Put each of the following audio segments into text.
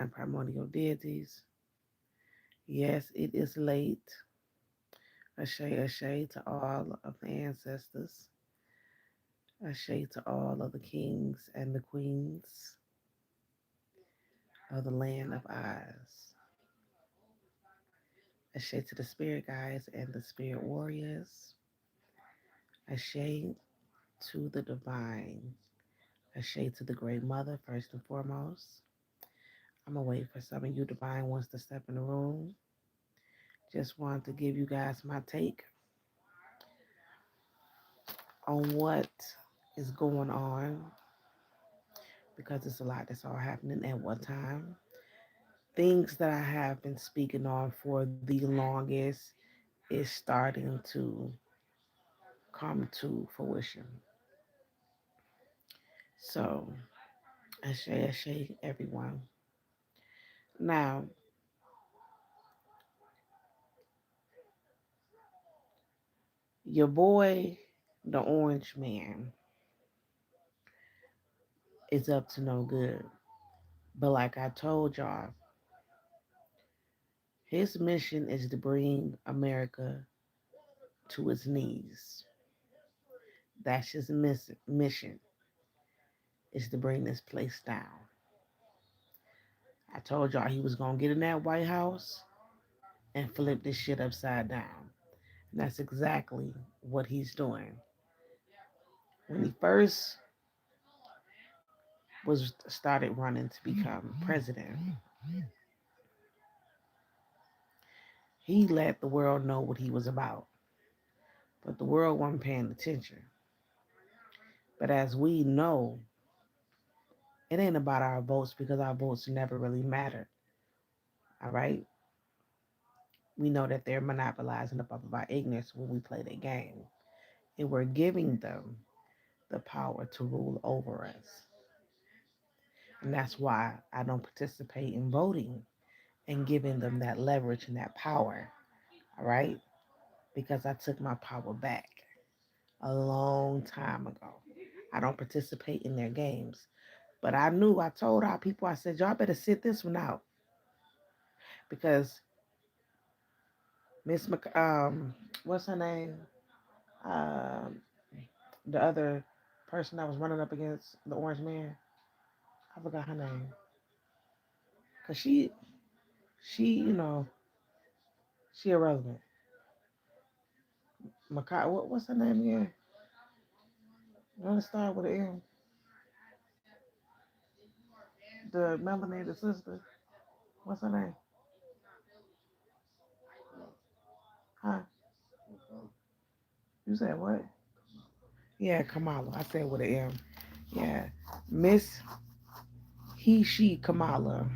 divine primordial deities. Yes, it is late. Ashe to all of the ancestors. Ashe to all of the kings and the queens of the land of Oz. Ashe to the spirit guides and the spirit warriors. Ashe to the divine. Ashe to the great mother, first and foremost. I'm going to wait for some of you divine ones to step in the room. Just wanted to give you guys my take on what is going on because it's a lot that's all happening at one time. Things that I have been speaking on for the longest is starting to come to fruition. So, ashe, everyone. Now, your boy, the orange man, is up to no good. But like I told y'all, his mission is to bring America to its knees. That's his mission, is to bring this place down. I told y'all he was going to get in that White House and flip this shit upside down. And that's exactly what he's doing. When he first was started running to become president, he let the world know what he was about. But the world wasn't paying attention. But as we know, it ain't about our votes because our votes never really mattered. All right? We know that they're monopolizing the up of our ignorance when we play their game. And we're giving them the power to rule over us. And that's why I don't participate in voting and giving them that leverage and that power. All right? Because I took my power back a long time ago. I don't participate in their games. But I told our people, I said, y'all better sit this one out. Because what's her name? Um, the other person that was running up against the orange man. I forgot her name. Cause she, she irrelevant. What's her name again? You want to start with an M? The melanated sister. What's her name? Huh? You said what? Yeah, Kamala. I said with an M. Yeah. Miss she, Kamala.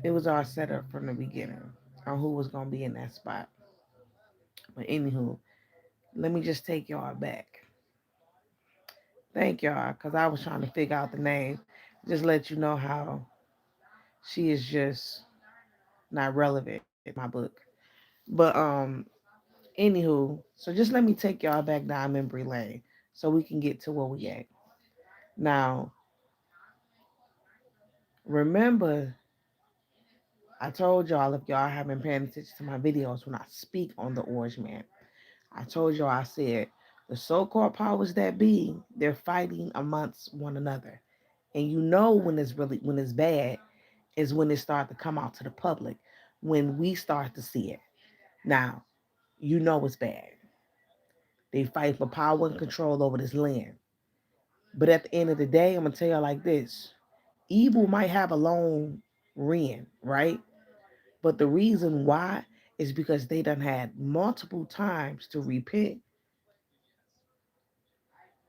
It was all set up from the beginning on who was going to be in that spot. But anywho, let me just take y'all back. Thank y'all, because I was trying to figure out the name. Just let you know how she is just not relevant in my book. But anywho, so just let me take y'all back down memory lane so we can get to where we at. Now, remember, I told y'all if y'all haven't been paying attention to my videos when I speak on the Orange Man, I told y'all I said the so-called powers that be, they're fighting amongst one another. And you know when it's bad is when it starts to come out to the public, when we start to see it. Now, you know it's bad. They fight for power and control over this land. But at the end of the day, I'm gonna tell you like this: evil might have a long reign, right? But the reason why is because they done had multiple times to repent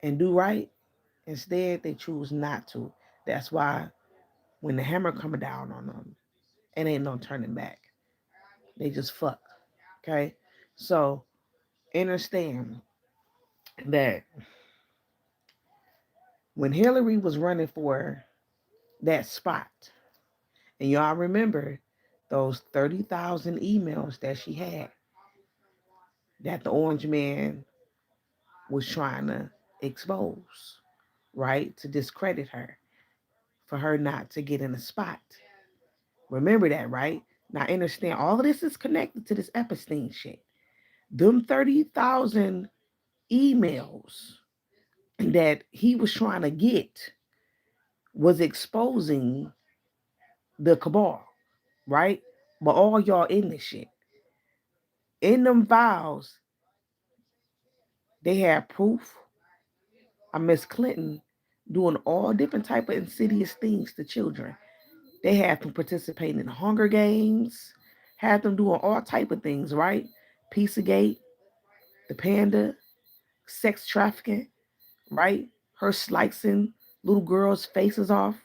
and do right. Instead, they choose not to. That's why when the hammer coming down on them, it ain't no turning back. They just fuck. Okay? So understand that when Hillary was running for that spot, and y'all remember those 30,000 emails that she had that the orange man was trying to expose, right? To discredit her for her not to get in a spot. Remember that, right? Now understand all of this is connected to this Epstein shit. Them 30,000 emails that he was trying to get was exposing the cabal, right? But all y'all in this shit. In them files, they had proof of Miss Clinton doing all different type of insidious things to children. They had them participating in Hunger Games, had them doing all type of things, right? Pizzagate, the panda, sex trafficking, right? Her slicing little girls' faces off,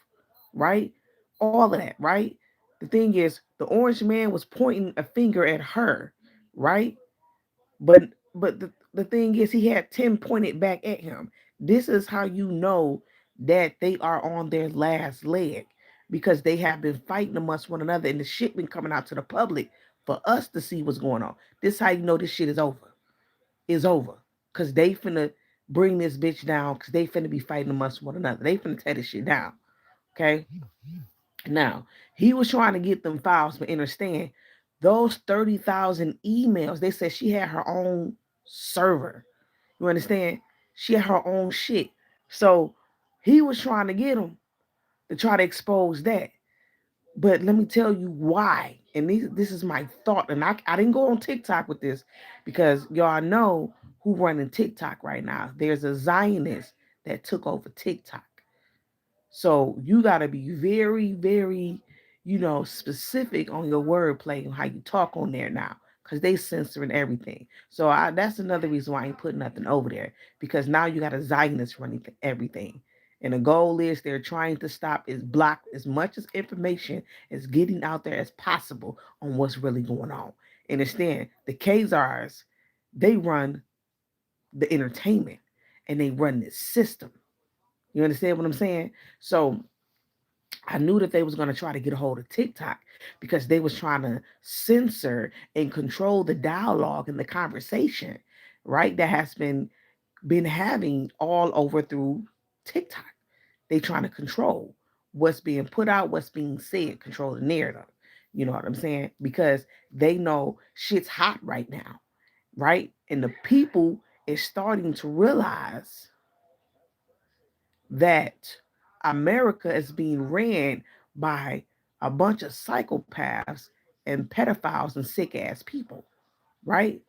right? All of that, right? The thing is, the orange man was pointing a finger at her, right? But the thing is, he had 10 pointed back at him. This is how you know that they are on their last leg because they have been fighting amongst one another and the shit been coming out to the public for us to see what's going on. This is how you know this shit is over. Is over. Cause they finna bring this bitch down because they finna be fighting amongst one another. They finna tear this shit down. Okay? Now, he was trying to get them files, but understand those 30,000 emails, they said she had her own server. You understand? She had her own shit. So he was trying to get them to try to expose that. But let me tell you why. And this is my thought. And I didn't go on TikTok with this because y'all know who running TikTok right now. There's a Zionist that took over TikTok. So you got to be very, very, specific on your wordplay and how you talk on there now, because they censoring everything. So that's another reason why I ain't putting nothing over there, because now you got a Zionist running everything. And the goal is they're trying to stop is block as much as information as getting out there as possible on what's really going on. Understand the Khazars, they run the entertainment and they run this system. You understand what I'm saying? So I knew that they was going to try to get a hold of TikTok because they was trying to censor and control the dialogue and the conversation, right? That has been having all over through TikTok. They trying to control what's being put out, what's being said, control the narrative. You know what I'm saying? Because they know shit's hot right now, right? And the people is starting to realize that America is being ran by a bunch of psychopaths and pedophiles and sick ass people, right?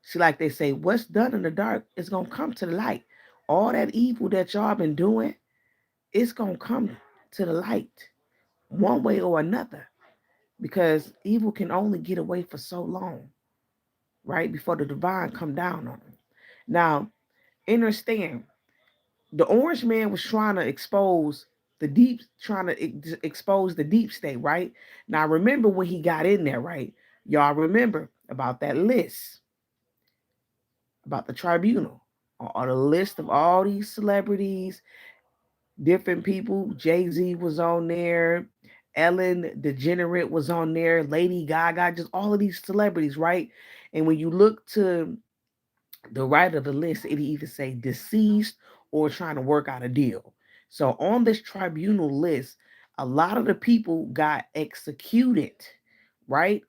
See, like they say, what's done in the dark is gonna come to the light. All that evil that y'all been doing, it's gonna come to the light one way or another. Because evil can only get away for so long, right? Before the divine come down on them. Now, understand the orange man was trying to expose expose the deep state, right? Now remember when he got in there, right? Y'all remember about that list, about the tribunal, or the list of all these celebrities, different people. Jay-Z was on there, Ellen DeGenerate was on there, Lady Gaga, just all of these celebrities, right? And when you look to the right of the list, it either say deceased or trying to work out a deal. So on this tribunal list, a lot of the people got executed, right?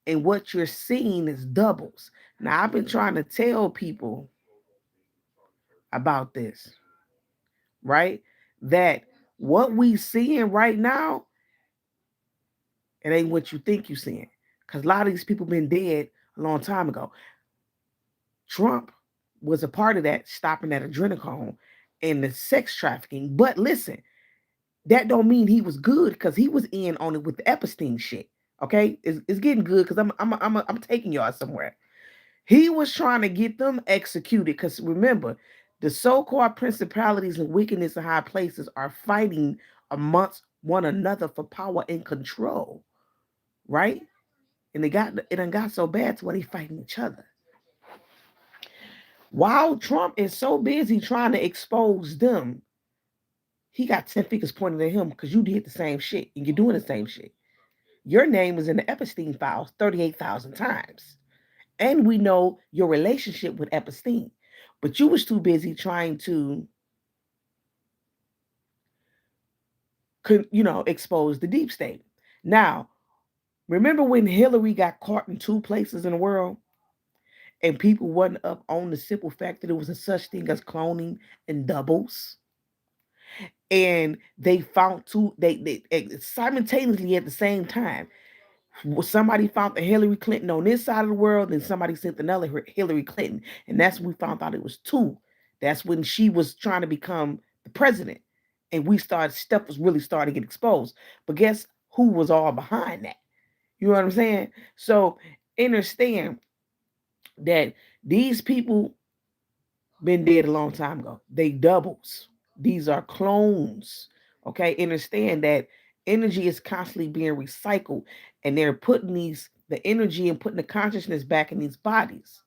And what you're seeing is doubles. Now, I've been trying to tell people about this, right? That what we seeing right now, it ain't what you think you seeing. Because a lot of these people been dead a long time ago. Trump was a part of that, stopping that adrenochrome and the sex trafficking. But listen, that don't mean he was good because he was in on it with the Epstein shit. Okay, it's getting good because I'm taking y'all somewhere. He was trying to get them executed because remember, the so-called principalities and wickedness in high places are fighting amongst one another for power and control, right? And it done got so bad to where they fighting each other. While Trump is so busy trying to expose them, he got 10 fingers pointed at him because you did the same shit and you're doing the same shit. Your name is in the Epstein files 38,000 times. And we know your relationship with Epstein. But you was too busy trying to could, expose the deep state. Now, remember when Hillary got caught in two places in the world and people wasn't up on the simple fact that there was a such thing as cloning and doubles? And they found two, they simultaneously at the same time. Somebody found the Hillary Clinton on this side of the world, and somebody sent another Hillary Clinton, and that's when we found out it was two. That's when she was trying to become the president, and we started stuff was really starting to get exposed. But guess who was all behind that? You know what I'm saying? So understand that these people been dead a long time ago. They doubles. These are clones. Okay, understand that energy is constantly being recycled, and they're putting the energy and putting the consciousness back in these bodies,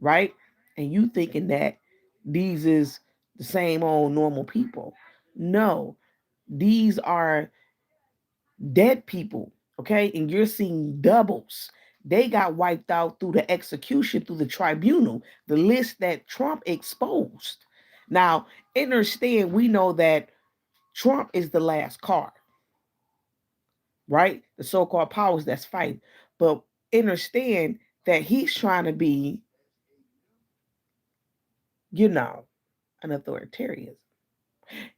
right? And you thinking that these is the same old normal people. No, these are dead people, okay? And you're seeing doubles. They got wiped out through the execution, through the tribunal, the list that Trump exposed. Now, understand, we know that Trump is the last card, right? The so called powers that's fighting. But understand that he's trying to be, you know, an authoritarian.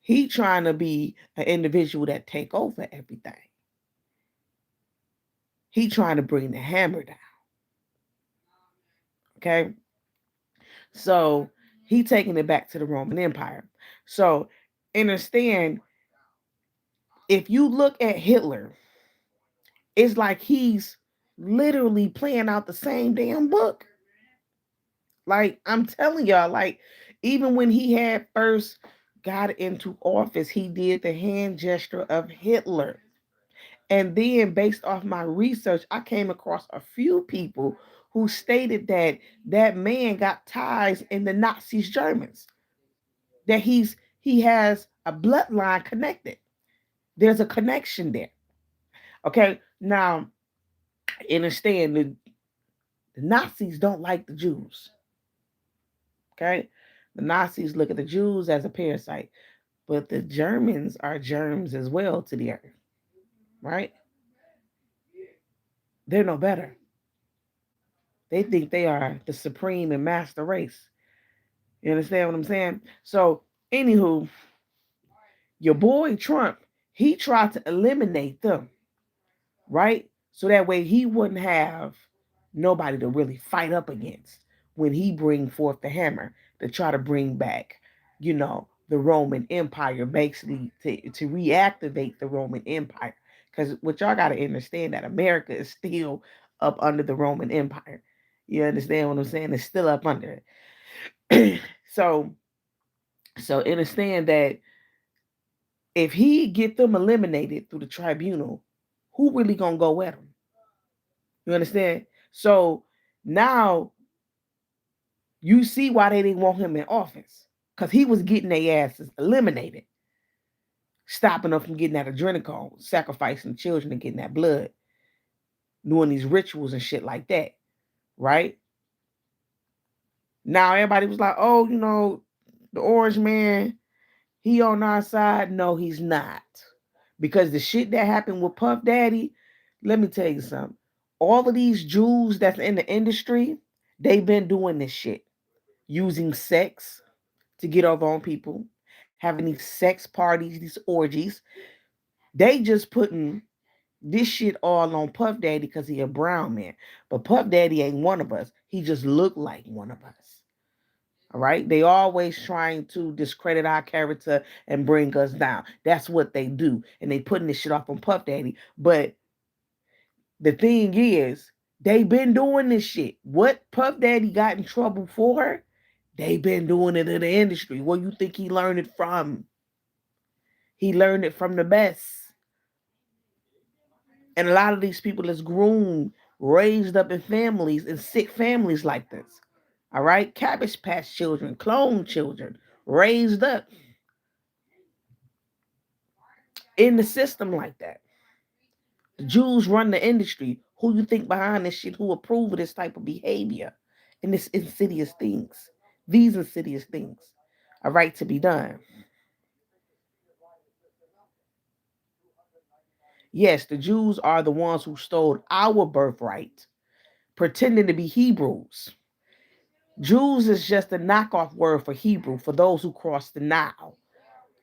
He trying to be an individual that take over everything. He trying to bring the hammer down. Okay. So he taking it back to the Roman Empire. So understand, if you look at Hitler, it's like he's literally playing out the same damn book. Like I'm telling y'all, like even when he had first got into office, he did the hand gesture of Hitler. And then based off my research, I came across a few people who stated that that man got ties in the Nazis Germans, that he has a bloodline connected. There's a connection there. Okay, now understand the Nazis don't like the Jews. Okay, the Nazis look at the Jews as a parasite, but the Germans are germs as well to the earth, right? They're no better. They think they are the supreme and master race. You understand what I'm saying? So, anywho, your boy Trump, he tried to eliminate them, right? So that way he wouldn't have nobody to really fight up against when he bring forth the hammer to try to bring back, the Roman Empire, basically to reactivate the Roman Empire. Because what y'all got to understand, that America is still up under the Roman Empire. You understand what I'm saying? It's still up under it. So understand that if he get them eliminated through the tribunal, who really gonna go at him? You understand? So now you see why they didn't want him in office. Because he was getting their asses eliminated, stopping them from getting that adrenochrome, sacrificing children and getting that blood, doing these rituals and shit like that. Right? Now everybody was like, oh, the orange man, he on our side. No, he's not. Because the shit that happened with Puff Daddy, let me tell you something. All of these Jews that's in the industry, they've been doing this shit. Using sex to get over on people, having these sex parties, these orgies. They just putting this shit all on Puff Daddy because he a brown man. But Puff Daddy ain't one of us. He just looked like one of us. All right. They always trying to discredit our character and bring us down. That's what they do. And they putting this shit off on Puff Daddy. But the thing is, they been doing this shit. What Puff Daddy got in trouble for, they been doing it in the industry. Where you think he learned it from? He learned it from the best. And a lot of these people is groomed, raised up in families, in sick families like this. All right? Cabbage Patch children, clone children, raised up in the system like that. The Jews run the industry. Who you think behind this shit? Who approve of this type of behavior and this insidious things? These insidious things are right to be done. Yes, the Jews are the ones who stole our birthright, pretending to be Hebrews. Jews is just a knockoff word for Hebrew for those who cross the Nile.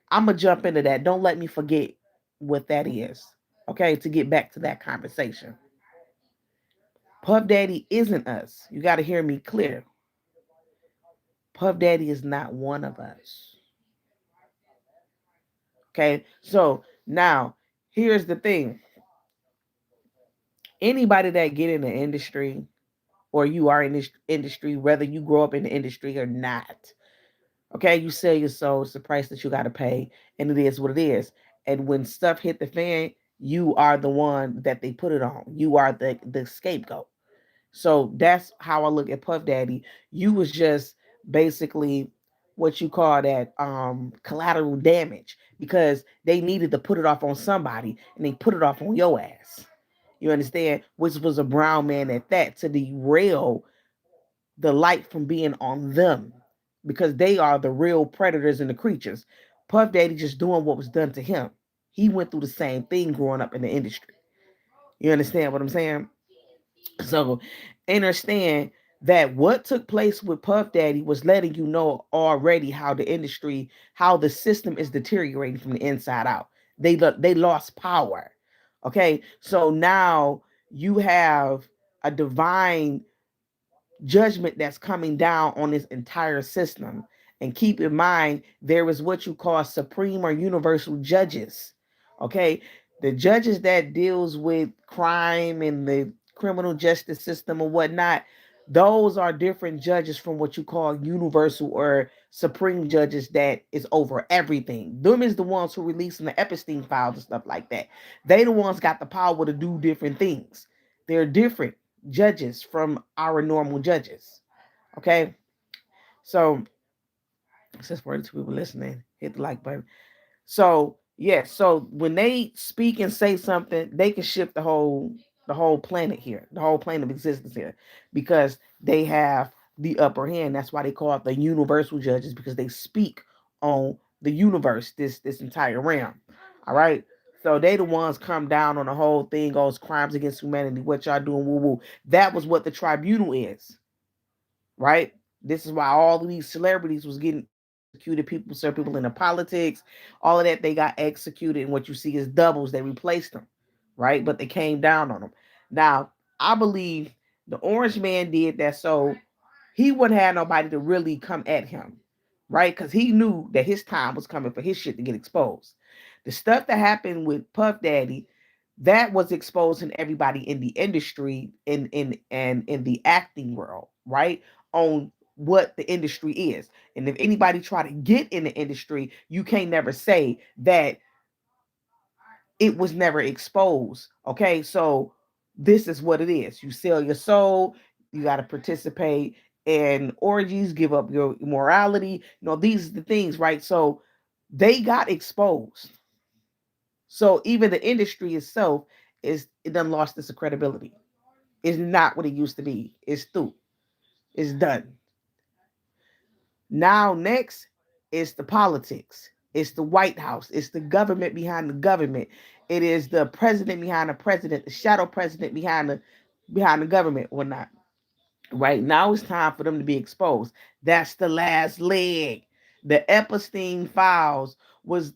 I'm going to jump into that. Don't let me forget what that is. Okay, to get back to that conversation. Puff Daddy isn't us. You got to hear me clear. Puff Daddy is not one of us. Okay, so now here's the thing. Anybody that get in the industry or you are in this industry, whether you grow up in the industry or not, okay, you sell your soul. It's the price that you got to pay, and it is what it is. And when stuff hit the fan, you are the one that they put it on. You are the scapegoat. So that's how I look at Puff Daddy. You was just basically what you call that collateral damage because they needed to put it off on somebody and they put it off on your ass. You understand? Which was a brown man at that to derail the light from being on them because they are the real predators and the creatures. Puff Daddy just doing what was done to him. He went through the same thing growing up in the industry. You understand what I'm saying? So understand that what took place with Puff Daddy was letting you know already how the industry, how the system is deteriorating from the inside out. They lost power. Okay, so now you have a divine judgment that's coming down on this entire system. And keep in mind, there is what you call supreme or universal judges. Okay, the judges that deals with crime and the criminal justice system or whatnot, those are different judges from what you call universal or supreme judges that is over everything. Them is the ones who releasing the Epstein files and stuff like that. They the ones got the power to do different things. They're different judges from our normal judges. Okay, so since for the two people listening, hit the like button. So yeah, so when they speak and say something, they can shift the whole planet here, the whole plane of existence here, because they have the upper hand. That's why they call it the universal judges because they speak on the universe, this entire realm. All right. So they the ones come down on the whole thing, goes crimes against humanity, what y'all doing, woo woo. That was what the tribunal is, right? This is why all of these celebrities was getting executed. People, certain people in the politics, all of that, they got executed. And what you see is doubles. They replaced them, right? But they came down on them. Now, I believe the Orange Man did that so he wouldn't have nobody to really come at him, right? Because he knew that his time was coming for his shit to get exposed. The stuff that happened with Puff Daddy, that was exposing everybody in the industry in the acting world, right? On what the industry is. And if anybody try to get in the industry, you can't never say that it was never exposed. Okay, so this is what it is. You sell your soul, you got to participate in orgies, give up your morality. These are the things, right? So they got exposed. So even the industry itself it done lost its credibility. It's not what it used to be. It's through. It's done. Now next is the politics. It's the White House. It's the government behind the government. It is the president behind the president, the shadow president behind the government or not. Right now it's time for them to be exposed. That's the last leg. The Epstein files was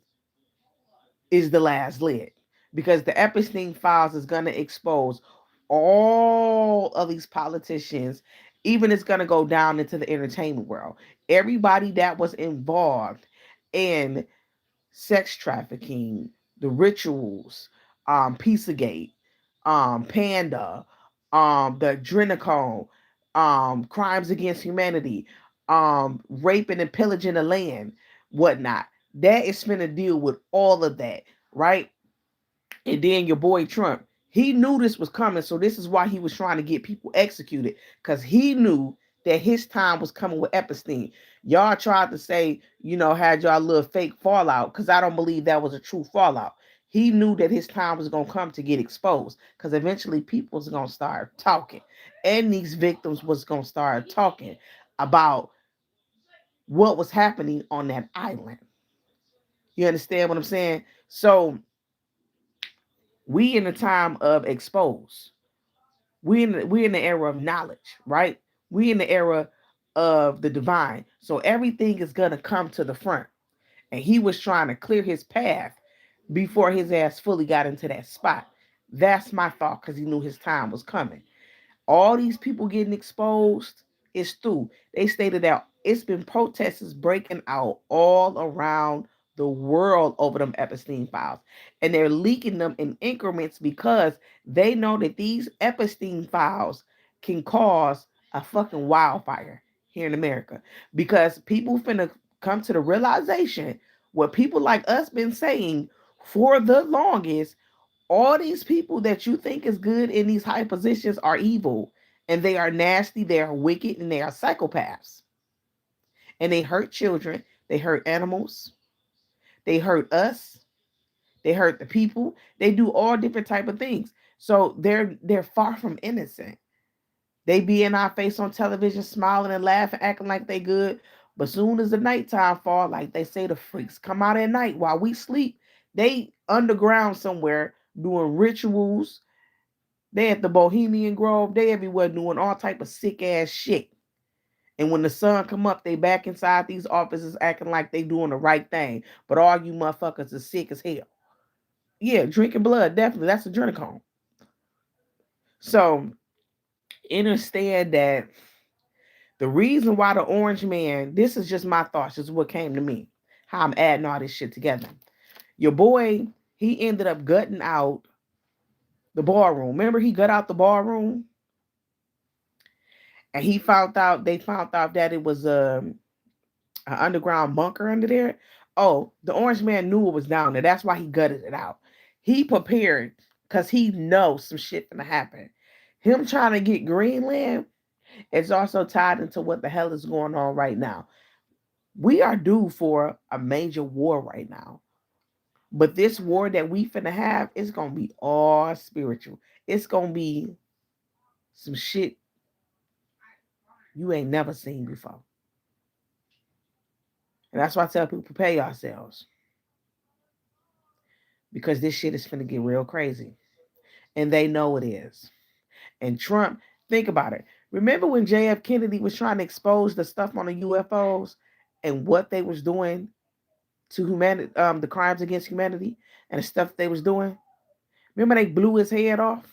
is the last leg because the Epstein files is going to expose all of these politicians. Even it's going to go down into the entertainment world. Everybody that was involved in sex trafficking, the rituals, Pizzagate, Panda, the Adrenochrome, crimes against humanity, raping and pillaging the land, whatnot. That is finna deal with all of that, right? And then your boy Trump, he knew this was coming, so this is why he was trying to get people executed because he knew that his time was coming with Epstein. Y'all tried to say, had y'all little fake fallout because I don't believe that was a true fallout. He knew that his time was gonna come to get exposed because eventually people was gonna start talking, and these victims was gonna start talking about what was happening on that island. You understand what I'm saying? So We in the time of expose. We in the era of knowledge, right? We in the era of the divine. So everything is gonna come to the front. And he was trying to clear his path before his ass fully got into that spot. That's my thought, because he knew his time was coming. All these people getting exposed is through. They stated that it's been protests breaking out all around the world over them Epstein files. And they're leaking them in increments because they know that these Epstein files can cause a fucking wildfire here in America. Because people finna come to the realization what people like us been saying for the longest, all these people that you think is good in these high positions are evil, and they are nasty, they are wicked, and they are psychopaths. And they hurt children, they hurt animals, they hurt us, they hurt the people, they do all different type of things. So they're far from innocent. They be in our face on television smiling and laughing, acting like they good. But soon as the nighttime fall, like they say, the freaks come out at night while we sleep. They underground somewhere doing rituals. They at the Bohemian Grove. They everywhere doing all type of sick ass shit. And when the sun come up, they back inside these offices acting like they doing the right thing. But all you motherfuckers are sick as hell. Yeah, drinking blood, definitely. That's adrenochrome. So understand that the reason why the orange man, this is just my thoughts, this is what came to me. How I'm adding all this shit together. Your boy, he ended up gutting out the ballroom. Remember he gut out the ballroom? And they found out that it was an underground bunker under there. Oh, the orange man knew it was down there. That's why he gutted it out. He prepared because he knows some shit gonna happen. Him trying to get Greenland is also tied into what the hell is going on right now. We are due for a major war right now. But this war that we finna have is gonna be all spiritual. It's gonna be some shit you ain't never seen before. And that's why I tell people prepare yourselves. Because this shit is finna get real crazy. And they know it is. And Trump, think about it. Remember when JF Kennedy was trying to expose the stuff on the UFOs and what they was doing to humanity, the crimes against humanity and the stuff they was doing? Remember they blew his head off?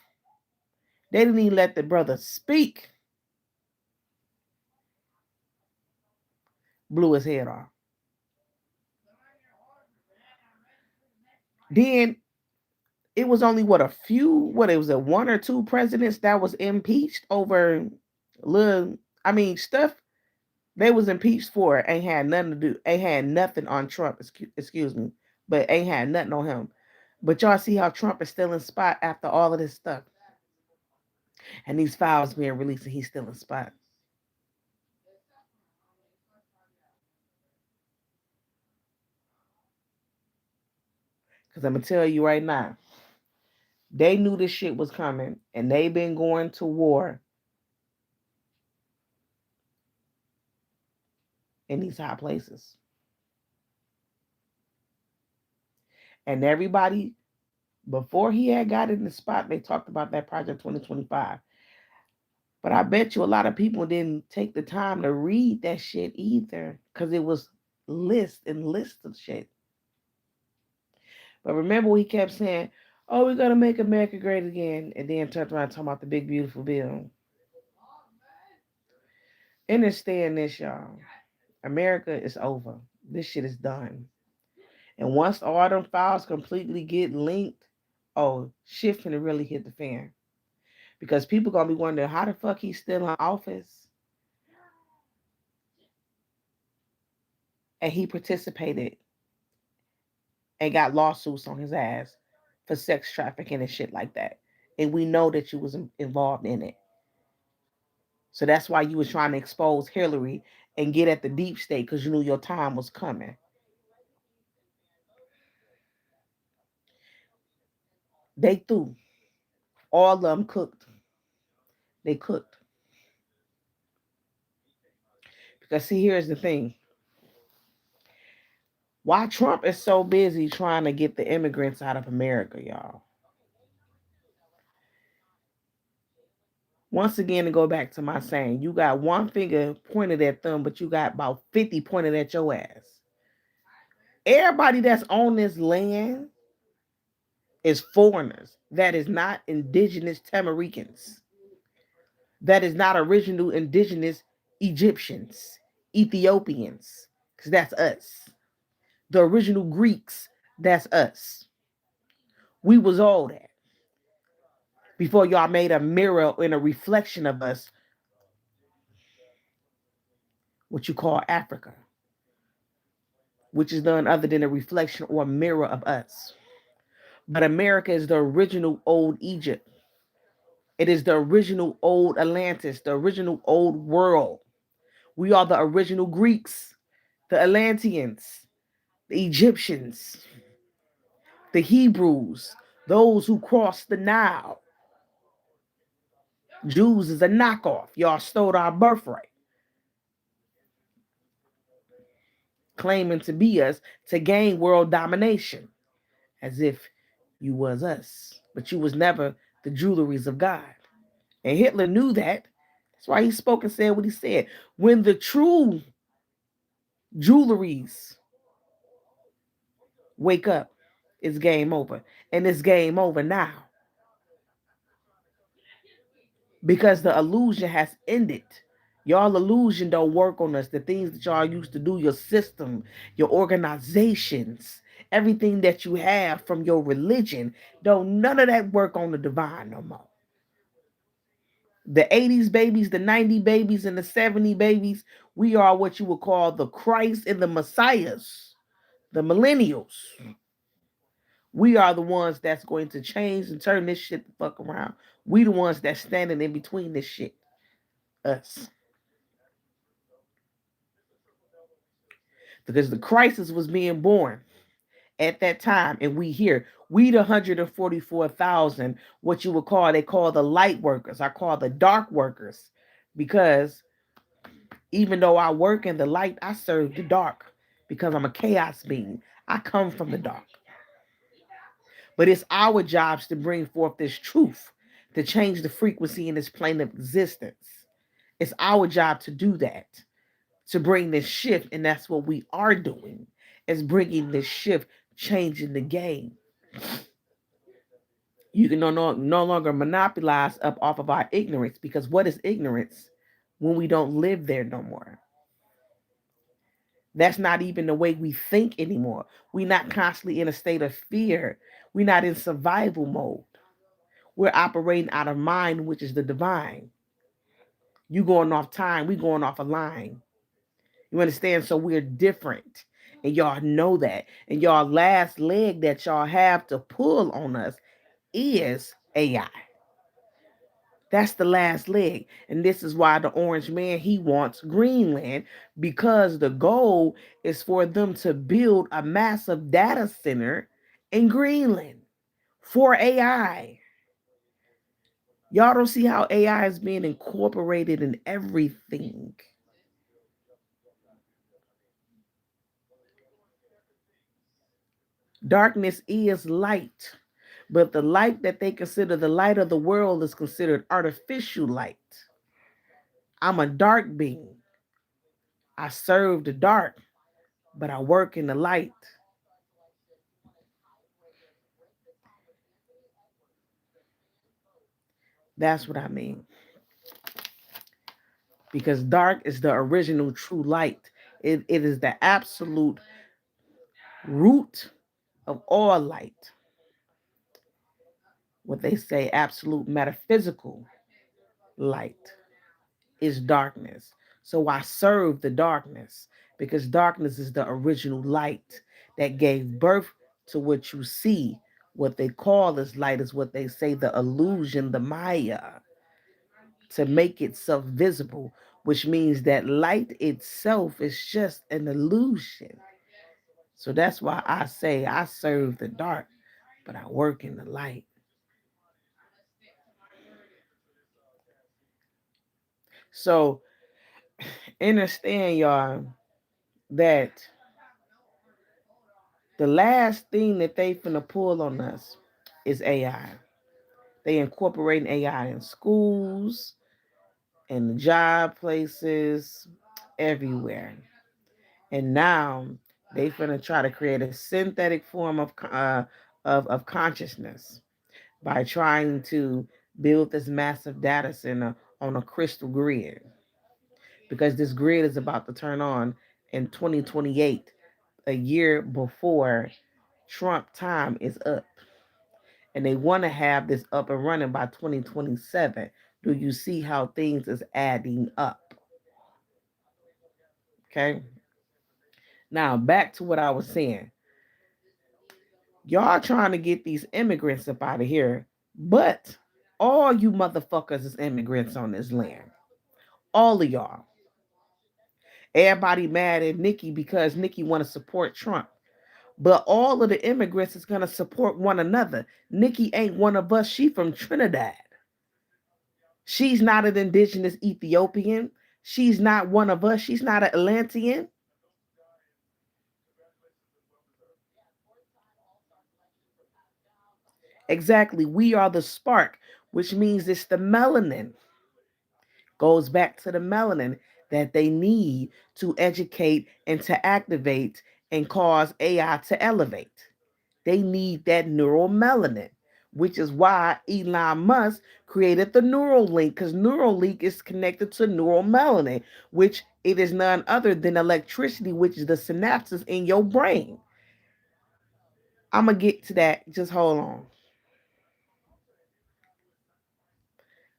They didn't even let the brother speak. Blew his head off. Then it was only what it was a one or two presidents that was impeached over little, I mean, stuff they was impeached for it ain't had nothing to do, ain't had nothing on Trump, excuse me, but ain't had nothing on him. But y'all see how Trump is still in spot after all of this stuff. And these files being released and he's still in spot. Because I'm going to tell you right now, they knew this shit was coming and they've been going to war in these high places. And everybody, before he had got in the spot, they talked about that Project 2025. But I bet you a lot of people didn't take the time to read that shit either because it was lists of shit. But remember, we kept saying, oh, we're going to make America great again. And then turned around talking about the big, beautiful bill. Understand this, y'all. America is over. This shit is done. And once all them files completely get linked, oh, shit finna really hit the fan. Because people gonna be wondering how the fuck he's still in office and he participated and got lawsuits on his ass for sex trafficking and shit like that. And we know that you was involved in it. So that's why you was trying to expose Hillary and get at the deep state because you knew your time was coming. They threw. All of them cooked. They cooked. Because see, here's the thing. Why Trump is so busy trying to get the immigrants out of America, y'all. Once again, to go back to my saying, you got one finger pointed at them, but you got about 50 pointed at your ass. Everybody that's on this land is foreigners. That is not indigenous Tamaricans. That is not original indigenous Egyptians, Ethiopians, because that's us. The original Greeks, that's us. We was all that before y'all made a mirror and a reflection of us, what you call Africa, which is none other than a reflection or a mirror of us. But America is the original old Egypt. It is the original old Atlantis, the original old world. We are the original Greeks, the Atlanteans, the Egyptians, the Hebrews, those who crossed the Nile. Jews is a knockoff. Y'all stole our birthright, claiming to be us to gain world domination, as if you was us. But you was never the jewelries of God. And Hitler knew that. That's why he spoke and said what he said. When the true jewelries wake up, it's game over. And it's game over now. Because the illusion has ended. Y'all illusion don't work on us. The things that y'all used to do, your system, your organizations, everything that you have from your religion, don't none of that work on the divine no more. The 80s babies, the 90 babies, and the 70 babies, we are what you would call the Christ and the Messiahs, the millennials. We are the ones that's going to change and turn this shit the fuck around. We the ones that's standing in between this shit. Us. Because the crisis was being born at that time, and we here. We the 144,000, what you would call, they call the light workers. I call the dark workers. Because even though I work in the light, I serve the dark. Because I'm a chaos being. I come from the dark. But it's our jobs to bring forth this truth, to change the frequency in this plane of existence. It's our job to do that, to bring this shift, and that's what we are doing, is bringing this shift, changing the game. You can no longer monopolize up off of our ignorance, because what is ignorance when we don't live there no more? That's not even the way we think anymore. We're not constantly in a state of fear. We're not in survival mode. We're operating out of mind, which is the divine. You going off time, we going off a line. You understand? So we're different. And y'all know that. And y'all last leg that y'all have to pull on us is AI. That's the last leg. And this is why the orange man, he wants Greenland, because the goal is for them to build a massive data center in Greenland for AI. Y'all don't see how AI is being incorporated in everything. Darkness is light, but the light that they consider the light of the world is considered artificial light. I'm a dark being. I serve the dark, but I work in the light. That's what I mean. Because dark is the original true light. It is the absolute root of all light. What they say, absolute metaphysical light is darkness. So I serve the darkness, because darkness is the original light that gave birth to what you see. What they call as light is what they say the illusion, the Maya, to make itself visible, which means that light itself is just an illusion. So that's why I say I serve the dark, but I work in the light. So understand, y'all, that the last thing that they finna pull on us is AI. They incorporating AI in schools. in the job places, everywhere. And now they finna try to create a synthetic form of consciousness by trying to build this massive data center on a crystal grid, because this grid is about to turn on in 2028, a year before Trump time is up. And they want to have this up and running by 2027. Do you see how things is adding up? Okay. Now back to what I was saying. Y'all trying to get these immigrants up out of here, but all you motherfuckers is immigrants on this land. All of y'all. Everybody mad at Nikki because Nikki want to support Trump. But all of the immigrants is going to support one another. Nikki ain't one of us. She from Trinidad. She's not an indigenous Ethiopian. She's not one of us. She's not an Atlantean. Exactly. We are the spark, which means it's the melanin. Goes back to the melanin that they need to educate and to activate and cause AI to elevate. They need that neural melanin, which is why Elon Musk created the neural link, because neural link is connected to neural melanin, which it is none other than electricity, which is the synapses in your brain. I'm going to get to that. Just hold on.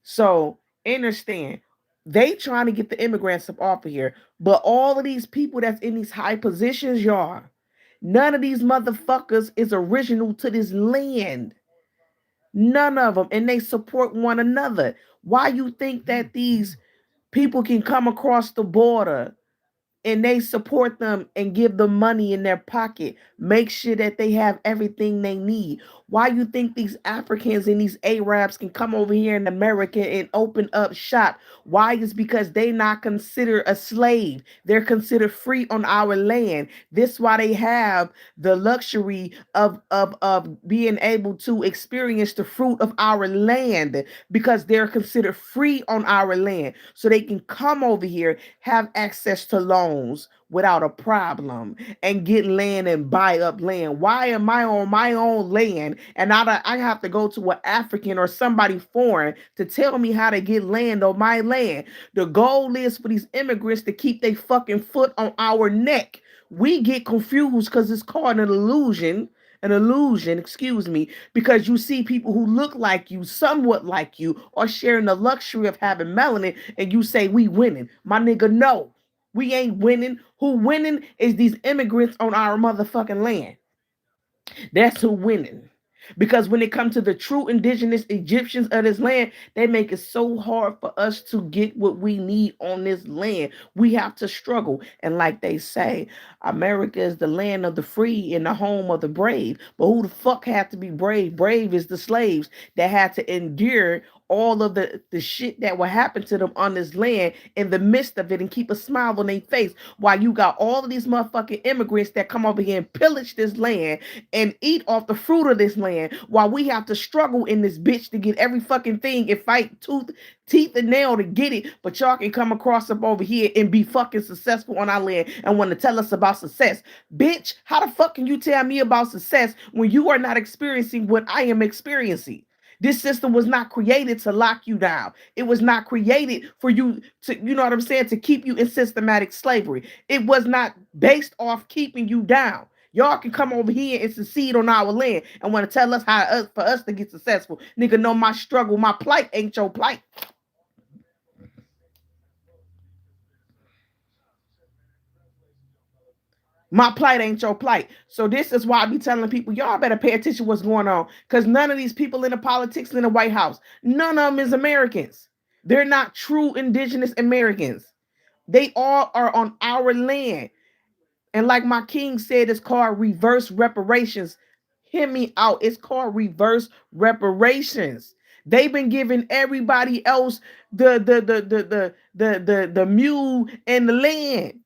So understand, they trying to get the immigrants up off of here, but all of these people that's in these high positions, y'all, none of these motherfuckers is original to this land. None of them, and they support one another. Why you think that these people can come across the border and they support them and give them money in their pocket, make sure that they have everything they need? Why you think these Africans and these Arabs can come over here in America and open up shop? Why? Is because they not considered a slave. They're considered free on our land. This why they have the luxury of being able to experience the fruit of our land, because they're considered free on our land. So they can come over here, have access to loans without a problem, and get land and buy up land. Why am I on my own land and I have to go to an African or somebody foreign to tell me how to get land on my land? The goal is for these immigrants to keep their fucking foot on our neck. We get confused because it's called an illusion, excuse me, because you see people who look like you, somewhat like you, are sharing the luxury of having melanin, and you say we winning. My nigga, no. We ain't winning. Who winning is these immigrants on our motherfucking land. That's who winning. Because when it comes to the true indigenous Egyptians of this land, they make it so hard for us to get what we need on this land. We have to struggle. And like they say, America is the land of the free and the home of the brave. But who the fuck had to be brave? Brave is the slaves that had to endure all of the shit that will happen to them on this land in the midst of it, and keep a smile on their face, while you got all of these motherfucking immigrants that come over here and pillage this land and eat off the fruit of this land, while we have to struggle in this bitch to get every fucking thing and fight tooth, teeth, and nail to get it. But y'all can come across up over here and be fucking successful on our land and want to tell us about success. Bitch, how the fuck can you tell me about success when you are not experiencing what I am experiencing? This system was not created to lock you down. It was not created for you to, you know what I'm saying, to keep you in systematic slavery. It was not based off keeping you down. Y'all can come over here and succeed on our land and want to tell us how for us to get successful. Nigga, know my struggle, my plight ain't your plight. My plight ain't your plight. So this is why I be telling people, y'all better pay attention to what's going on. Because none of these people in the politics in the White House, none of them is Americans. They're not true indigenous Americans. They all are on our land. And like my king said, it's called reverse reparations. Hear me out. It's called reverse reparations. They've been giving everybody else the mule and the land.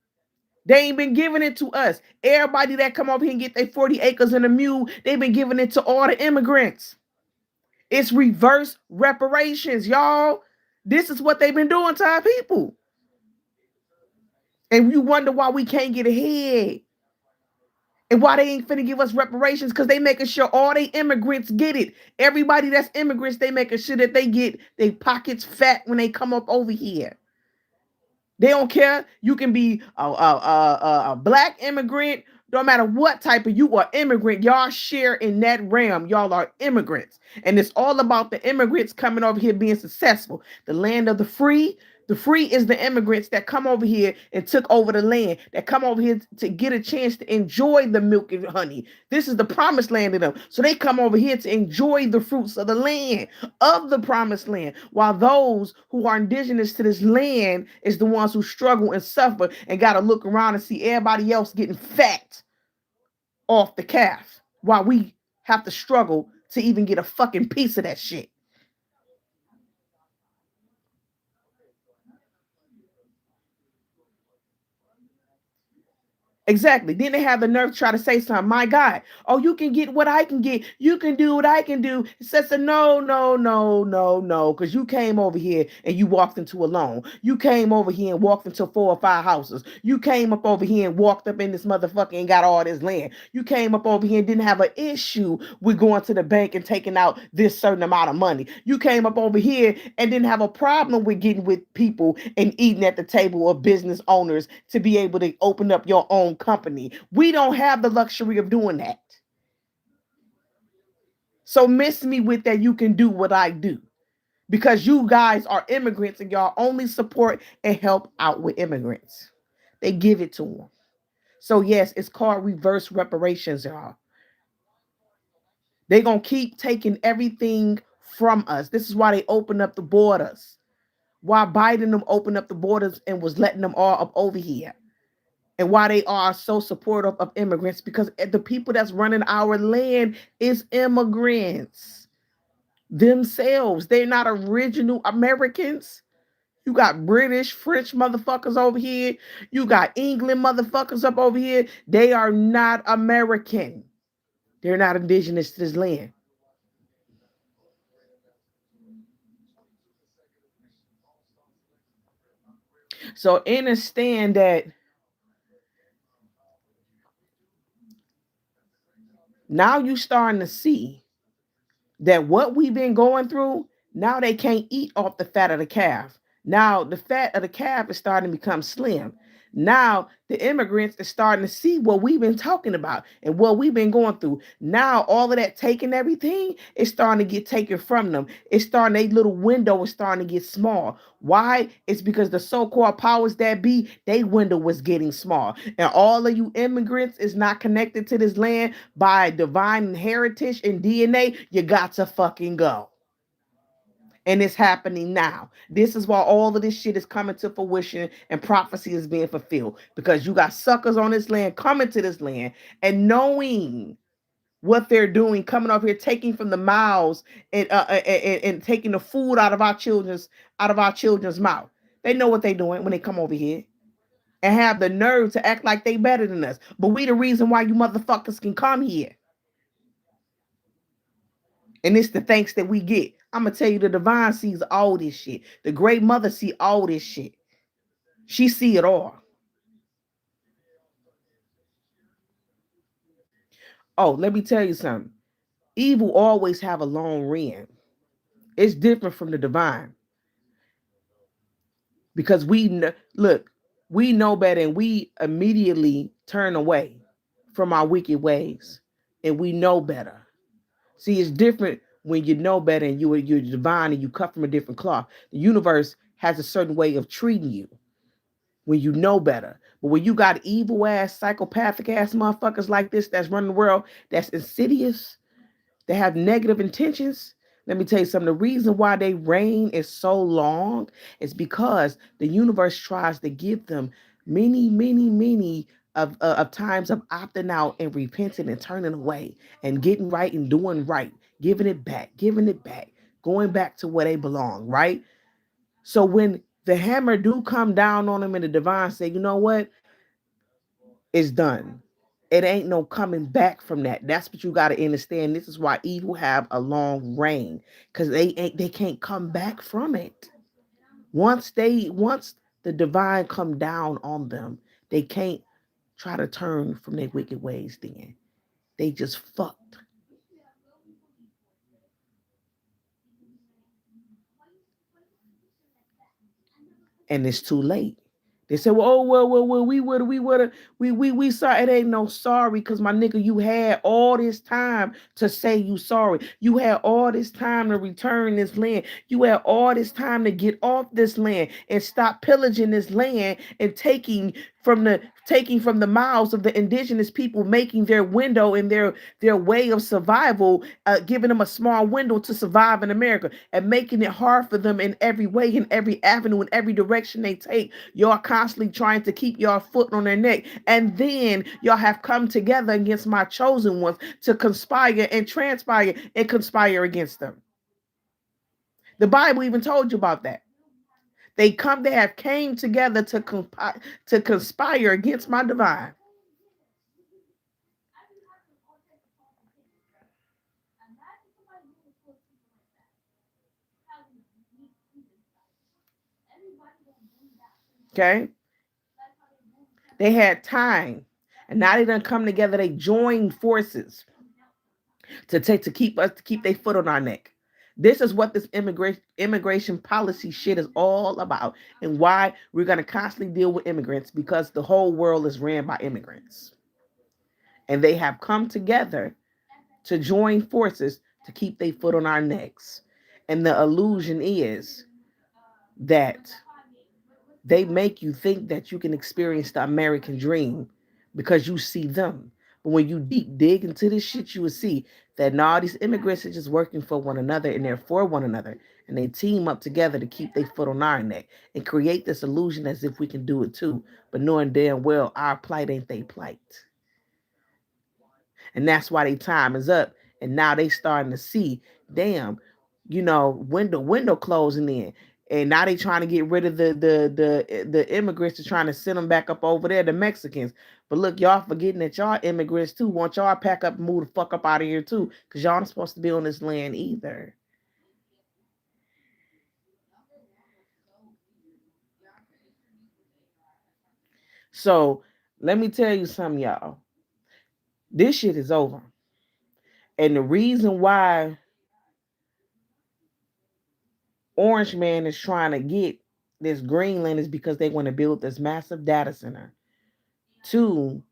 They ain't been giving it to us. Everybody that come up here and get their 40 acres and a mule, they've been giving it to all the immigrants. It's reverse reparations, y'all. This is what they've been doing to our people. And you wonder why we can't get ahead. And why they ain't finna give us reparations, because they making sure all they immigrants get it. Everybody that's immigrants, they making sure that they get their pockets fat when they come up over here. They don't care. You can be a black immigrant. No matter what type of you are immigrant, y'all share in that realm. Y'all are immigrants. And it's all about the immigrants coming over here being successful. The land of the free. The free is the immigrants that come over here and took over the land, that come over here to get a chance to enjoy the milk and honey. This is the promised land of them. So they come over here to enjoy the fruits of the land, of the promised land, while those who are indigenous to this land is the ones who struggle and suffer and got to look around and see everybody else getting fat off the calf, while we have to struggle to even get a fucking piece of that shit. Exactly. Then they have the nerve to try to say something. My God, oh, you can get what I can get. You can do what I can do. It says, no, no, no, no, no, because you came over here and you walked into a loan. You came over here and walked into 4 or 5 houses. You came up over here and walked up in this motherfucker and got all this land. You came up over here and didn't have an issue with going to the bank and taking out this certain amount of money. You came up over here and didn't have a problem with getting with people and eating at the table of business owners to be able to open up your own company. We don't have the luxury of doing that. So miss me with that. You can do what I do, because you guys are immigrants and y'all only support and help out with immigrants. They give it to them. So yes, it's called reverse reparations, y'all. They're going to keep taking everything from us. This is why they open up the borders. Why Biden them opened up the borders and was letting them all up over here. And why they are so supportive of immigrants, because the people that's running our land is immigrants themselves. They're not original Americans. You got British, French motherfuckers over here. You got England motherfuckers up over here. They are not American. They're not indigenous to this land. So understand that now you starting to see that what we've been going through, now they can't eat off the fat of the calf. Now the fat of the calf is starting to become slim. Now the immigrants are starting to see what we've been talking about and what we've been going through. Now all of that taking everything is starting to get taken from them. It's starting, a little window is starting to get small. Why? It's because the so-called powers that be, they window was getting small. And all of you immigrants is not connected to this land by divine heritage and DNA. You got to fucking go. And it's happening now. This is why all of this shit is coming to fruition and prophecy is being fulfilled. Because you got suckers on this land coming to this land and knowing what they're doing, coming up here, taking from the mouths and taking the food out of our children's mouth. They know what they're doing when they come over here and have the nerve to act like they better than us. But we the reason why you motherfuckers can come here. And it's the thanks that we get. I'm gonna tell you, the divine sees all this shit. The great mother see all this shit. She see it all. Oh, let me tell you something. Evil always have a long reign. It's different from the divine, because look, we know better and we immediately turn away from our wicked ways, and we know better. See, it's different when you know better and you're divine and you cut from a different cloth. The universe has a certain way of treating you when you know better. But when you got evil ass, psychopathic ass motherfuckers like this that's running the world, that's insidious, that have negative intentions, let me tell you something. The reason why they reign is so long is because the universe tries to give them many, many, many of times of opting out and repenting and turning away and getting right and doing right, giving it back, going back to where they belong, right? So when the hammer do come down on them and the divine say, you know what? It's done. It ain't no coming back from that. That's what you got to understand. This is why evil have a long reign, because they can't come back from it. Once the divine come down on them, they can't try to turn from their wicked ways then. They just fucked. And it's too late. They said, well, oh, well, we sorry. It ain't no sorry, because my nigga, you had all this time to say you sorry. You had all this time to return this land. You had all this time to get off this land and stop pillaging this land and taking from the mouths of the indigenous people, making their window and their way of survival, giving them a small window to survive in America, and making it hard for them in every way, in every avenue, in every direction they take. Y'all constantly trying to keep y'all foot on their neck. And then y'all have come together against my chosen ones to conspire and transpire and conspire against them. The Bible even told you about that. They have came together to conspire against my divine. Okay? They had time. And now they done come together. They joined forces to keep their foot on our neck. This is what this immigration policy shit is all about, and why we're gonna constantly deal with immigrants, because the whole world is ran by immigrants, and they have come together to join forces to keep their foot on our necks. And the illusion is that they make you think that you can experience the American dream because you see them. But when you deep dig into this shit, you will see that now these immigrants are just working for one another, and they're for one another. And they team up together to keep their foot on our neck and create this illusion as if we can do it too. But knowing damn well our plight ain't they plight. And that's why their time is up. And now they starting to see, damn, window closing in. And now they trying to get rid of the immigrants, to trying to send them back up over there, the Mexicans. But look, y'all forgetting that y'all immigrants too. Want y'all pack up and move the fuck up out of here too, because y'all not supposed to be on this land either. So let me tell you something, y'all. This shit is over. And the reason why Orange Man is trying to get this Greenland is because they want to build this massive data center to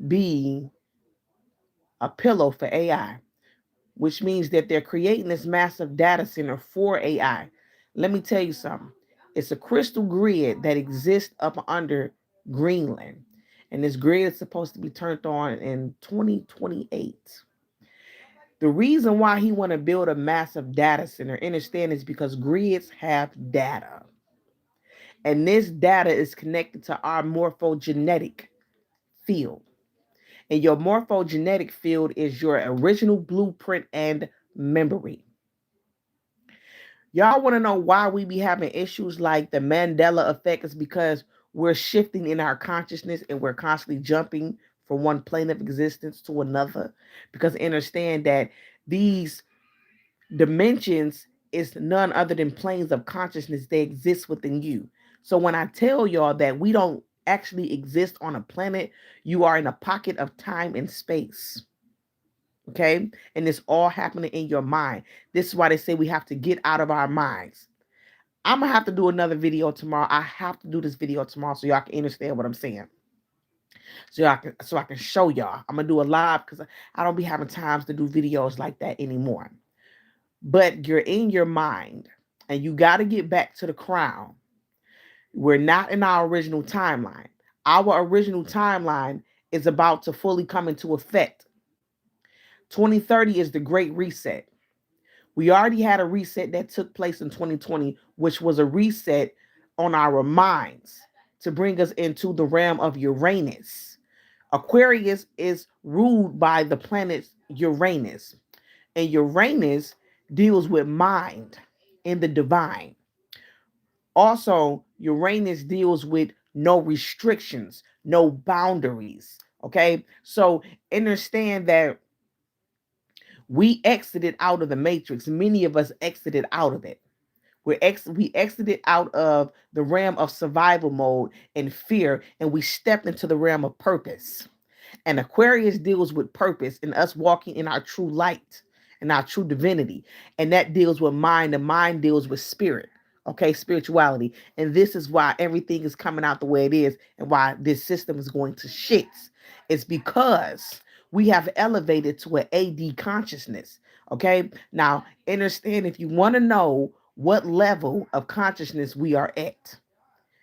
be a pillow for AI, which means that they're creating this massive data center for AI. Let me tell you something. It's a crystal grid that exists up under Greenland. And this grid is supposed to be turned on in 2028. The reason why he want to build a massive data center, understand, is because grids have data. And this data is connected to our morphogenetic field. And your morphogenetic field is your original blueprint and memory. Y'all want to know why we be having issues like the Mandela effect? Is because we're shifting in our consciousness, and we're constantly jumping from one plane of existence to another. Because understand that these dimensions is none other than planes of consciousness. They exist within you. So when I tell y'all that we don't actually exist on a planet, you are in a pocket of time and space. Okay? And it's all happening in your mind. This is why they say we have to get out of our minds. I'm gonna have to do another video tomorrow. I have to do this video tomorrow so y'all can understand what I'm saying. So I can show y'all. I'm gonna do a live because I don't be having times to do videos like that anymore. But you're in your mind, and you got to get back to the crown. We're not in our original timeline. Our original timeline is about to fully come into effect. 2030 is the great reset. We already had a reset that took place in 2020, which was a reset on our minds to bring us into the realm of Uranus. Aquarius is ruled by the planet Uranus, and Uranus deals with mind and the divine. Also, Uranus deals with no restrictions, no boundaries. Okay, so understand that We exited out of the matrix. Many of us exited out of it. We exited out of the realm of survival mode and fear, and we stepped into the realm of purpose. And Aquarius deals with purpose and us walking in our true light and our true divinity. And that deals with mind. The mind deals with spirit. Okay, spirituality. And this is why everything is coming out the way it is and why this system is going to shits. It's because we have elevated to an AD consciousness. Okay, now understand, if you want to know what level of consciousness we are at,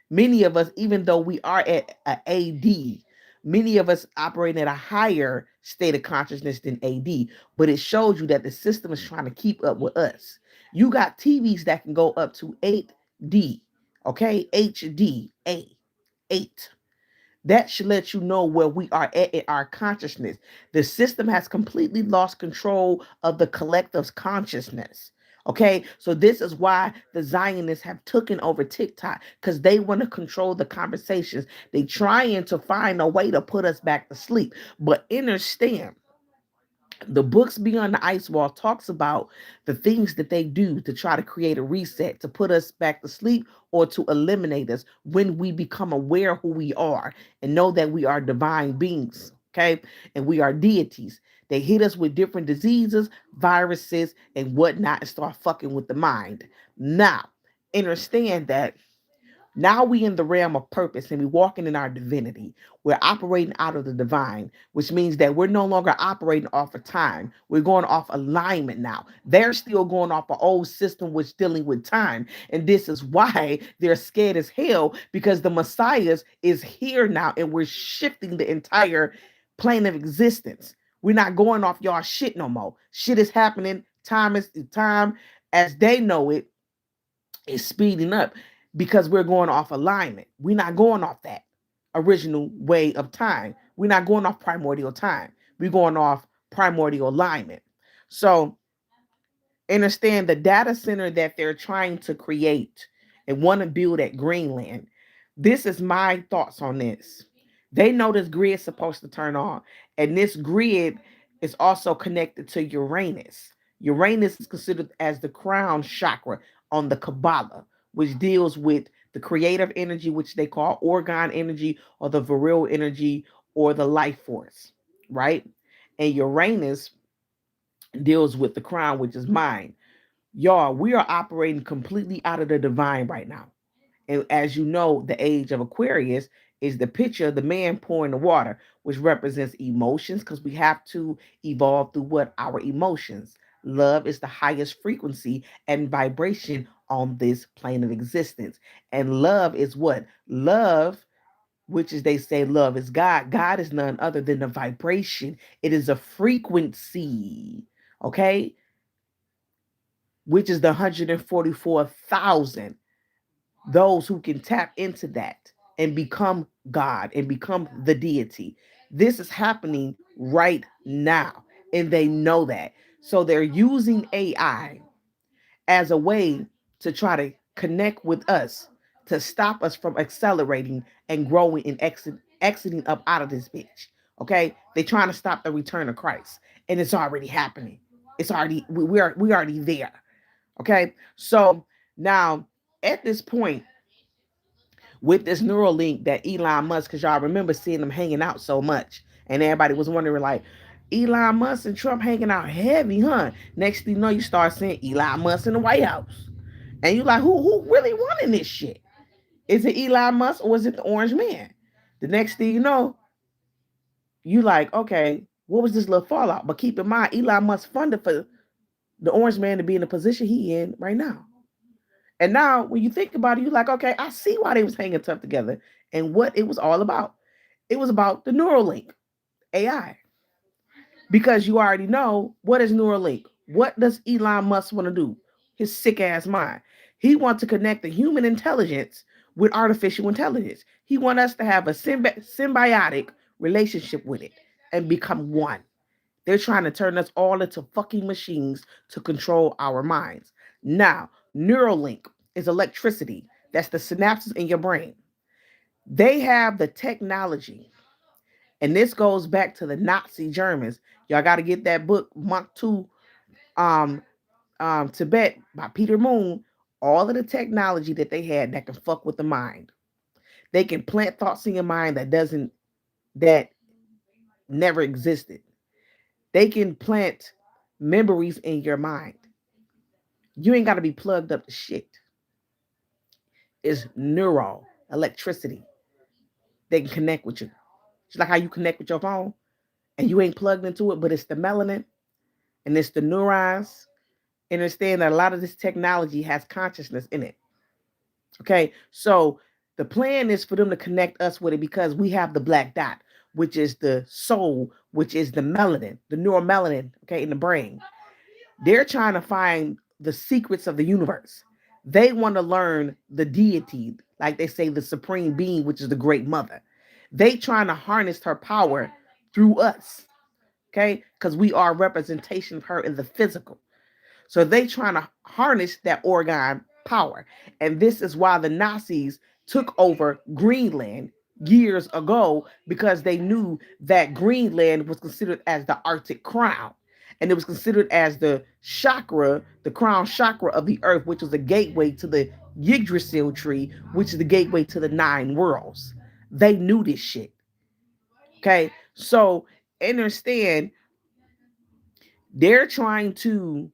many of us, even though we are at a AD, many of us operate at a higher state of consciousness than AD, but it shows you that the system is trying to keep up with us. You got TVs that can go up to 8D, okay? HDA, 8. That should let you know where we are at in our consciousness. The system has completely lost control of the collective's consciousness. Okay, so this is why the Zionists have taken over TikTok, because they want to control the conversations. They trying to find a way to put us back to sleep. But understand, the books Beyond the Ice Wall talks about the things that they do to try to create a reset, to put us back to sleep or to eliminate us when we become aware who we are and know that we are divine beings, okay? And we are deities. They hit us with different diseases, viruses, and whatnot and start fucking with the mind. Now, understand that now we in the realm of purpose and we walking in our divinity. We're operating out of the divine, which means that we're no longer operating off of time. We're going off alignment now. They're still going off an old system which dealing with time. And this is why they're scared as hell, because the Messiah is here now and we're shifting the entire plane of existence. We're not going off y'all shit no more. Shit is happening. Time as they know it is speeding up because we're going off alignment. We're not going off that original way of time. We're not going off primordial time. We're going off primordial alignment. So understand the data center that they're trying to create and want to build at Greenland. This is my thoughts on this. They know this grid is supposed to turn on, and this grid is also connected to Uranus. Uranus is considered as the crown chakra on the Kabbalah, which deals with the creative energy, which they call orgone energy or the virile energy or the life force, right? And Uranus deals with the crown, which is mind. Y'all, we are operating completely out of the divine right now. And as you know, the age of Aquarius is the picture of the man pouring the water, which represents emotions, because we have to evolve through what? Our emotions. Love is the highest frequency and vibration on this plane of existence. And love is what? Love, which is they say love is God. God is none other than the vibration. It is a frequency. Okay? Which is the 144,000, those who can tap into that and become God and become the deity. This is happening right now, and they know that. So they're using AI as a way to try to connect with us, to stop us from accelerating and growing and exiting up out of this bitch. Okay? They're trying to stop the return of Christ, and it's already happening. It's already we already there. Okay, so now at this point with this neural link that Elon Musk, because y'all remember seeing them hanging out so much, and everybody was wondering like, Elon Musk and Trump hanging out heavy, huh? Next thing you know, you start seeing Elon Musk in the White House, and you like, who really running this shit? Is it Elon Musk or is it the Orange Man? The next thing you know, you like, okay, what was this little fallout? But keep in mind, Elon Musk funded for the Orange Man to be in the position he in right now. And now, when you think about it, you're like, okay, I see why they was hanging tough together and what it was all about. It was about the Neuralink AI, because you already know what is Neuralink. What does Elon Musk want to do? His sick ass mind. He wants to connect the human intelligence with artificial intelligence. He wants us to have a symbiotic relationship with it and become one. They're trying to turn us all into fucking machines to control our minds. Now, Neuralink is electricity. That's the synapses in your brain. They have the technology. And this goes back to the Nazi Germans. Y'all got to get that book, Mark II, um, Tibet by Peter Moon, all of the technology that they had that can fuck with the mind. They can plant thoughts in your mind that never existed. They can plant memories in your mind. You ain't got to be plugged up to shit. It's neural electricity. They can connect with you. Just like how you connect with your phone and you ain't plugged into it, but it's the melanin and it's the neurons. Understand that a lot of this technology has consciousness in it. Okay, so the plan is for them to connect us with it because we have the black dot, which is the soul, which is the melanin, the neuromelanin, okay, in the brain. They're trying to find the secrets of the universe. They want to learn the deity, like they say, the supreme being, which is the great mother. They trying to harness her power through us, okay? Because we are a representation of her in the physical. So they trying to harness that organ power. And this is why the Nazis took over Greenland years ago because they knew that Greenland was considered as the Arctic crown. And it was considered as the chakra, the crown chakra of the earth, which was the gateway to the Yggdrasil tree, which is the gateway to the 9 worlds. They knew this shit. Okay. So understand they're trying to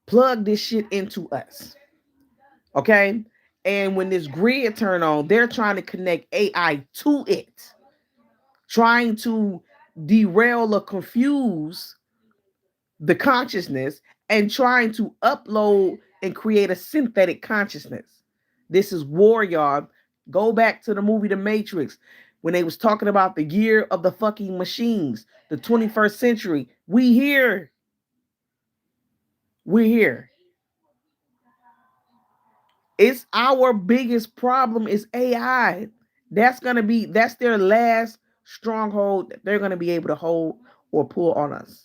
plug this shit into us. Okay. And when this grid turn on, they're trying to connect AI to it, trying to derail or confuse the consciousness and trying to upload and create a synthetic consciousness. This is war, y'all. Go back to the movie The Matrix when they was talking about the year of the fucking machines, the 21st century. We here. We're here. It's our biggest problem is AI. That's their last stronghold that they're gonna be able to hold or pull on us.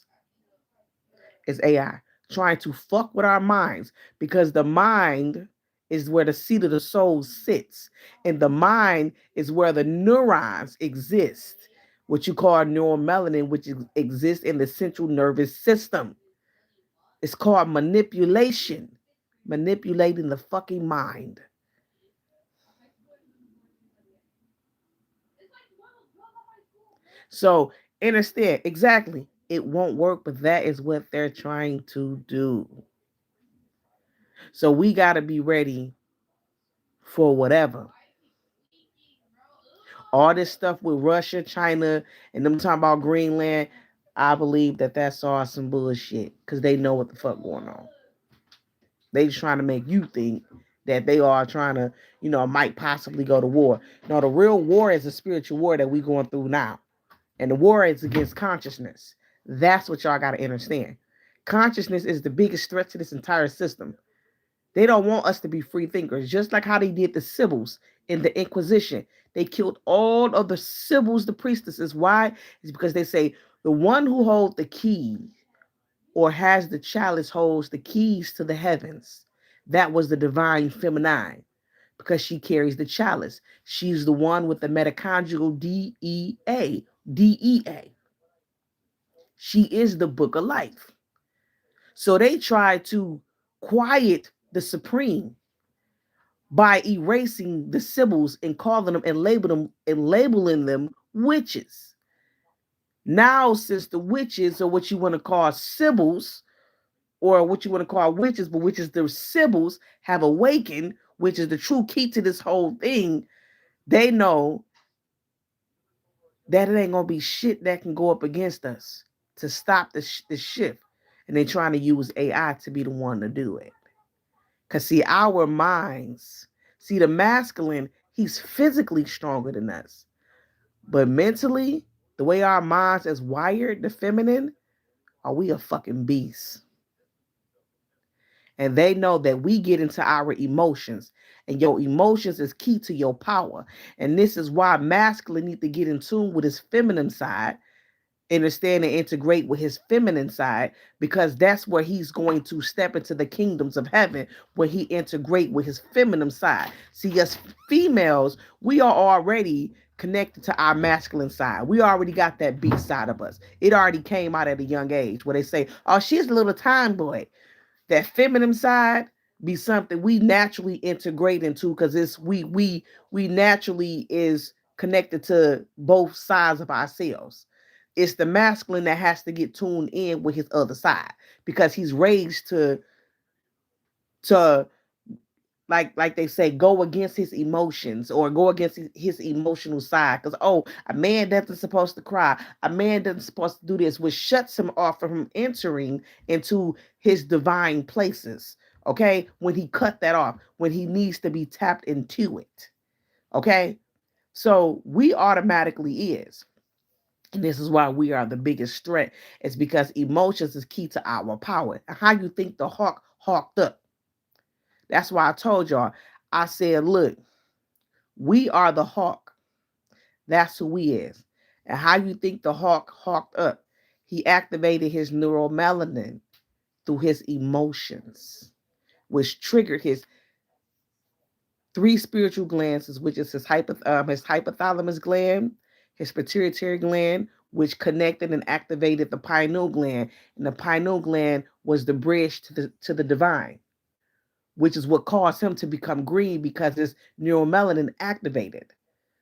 Is AI trying to fuck with our minds because the mind is where the seat of the soul sits, and the mind is where the neurons exist, what you call neuromelanin, which exists in the central nervous system. It's called manipulation, manipulating the fucking mind. So understand exactly. It won't work, but that is what they're trying to do. So we got to be ready for whatever. All this stuff with Russia, China, and them talking about Greenland, I believe that that's all some bullshit because they know what the fuck going on. They just trying to make you think that they are trying to, might possibly go to war. No, the real war is a spiritual war that we going through now. And the war is against consciousness. That's what y'all got to understand. Consciousness is the biggest threat to this entire system. They don't want us to be free thinkers, just like how they did the Sibyls in the Inquisition. They killed all of the Sibyls, the priestesses. Why? It's because they say the one who holds the key or has the chalice holds the keys to the heavens. That was the divine feminine because she carries the chalice. She's the one with the mitochondrial DEA. DEA. She is the book of life. So they try to quiet the supreme by erasing the Sibyls and calling them and labeling them witches. Now, since the witches are what you want to call Sibyls, or what you want to call witches, but which is the Sibyls have awakened, which is the true key to this whole thing, they know that it ain't gonna be shit that can go up against us to stop the shift. And they're trying to use AI to be the one to do it. Because, see, our minds, see, the masculine, he's physically stronger than us. But mentally, the way our minds is wired, the feminine, are we a fucking beast? And they know that we get into our emotions. And your emotions is key to your power. And this is why masculine need to get in tune with his feminine side, understand and integrate with his feminine side, because that's where he's going to step into the kingdoms of heaven, where he integrate with his feminine side. See, us females, we are already connected to our masculine side. We already got that beast side of us. It already came out at a young age where they say, oh, she's a little tomboy. That feminine side be something we naturally integrate into because we naturally is connected to both sides of ourselves. It's the masculine that has to get tuned in with his other side because he's raised to like they say, go against his emotions or go against his emotional side. Because a man doesn't supposed to cry, a man doesn't supposed to do this, which shuts him off from entering into his divine places. Okay, when he cut that off, when he needs to be tapped into it. Okay, so we automatically is. And this is why we are the biggest threat. It's because emotions is key to our power. And how you think the hawk hawked up? That's why I told y'all. I said, look, we are the hawk. That's who he is. And how you think the hawk hawked up? He activated his neuromelanin through his emotions, which triggered his three spiritual glands, which is his hypothalamus gland, his pituitary gland, which connected and activated the pineal gland. And the pineal gland was the bridge to the divine, which is what caused him to become green because his neuromelanin activated.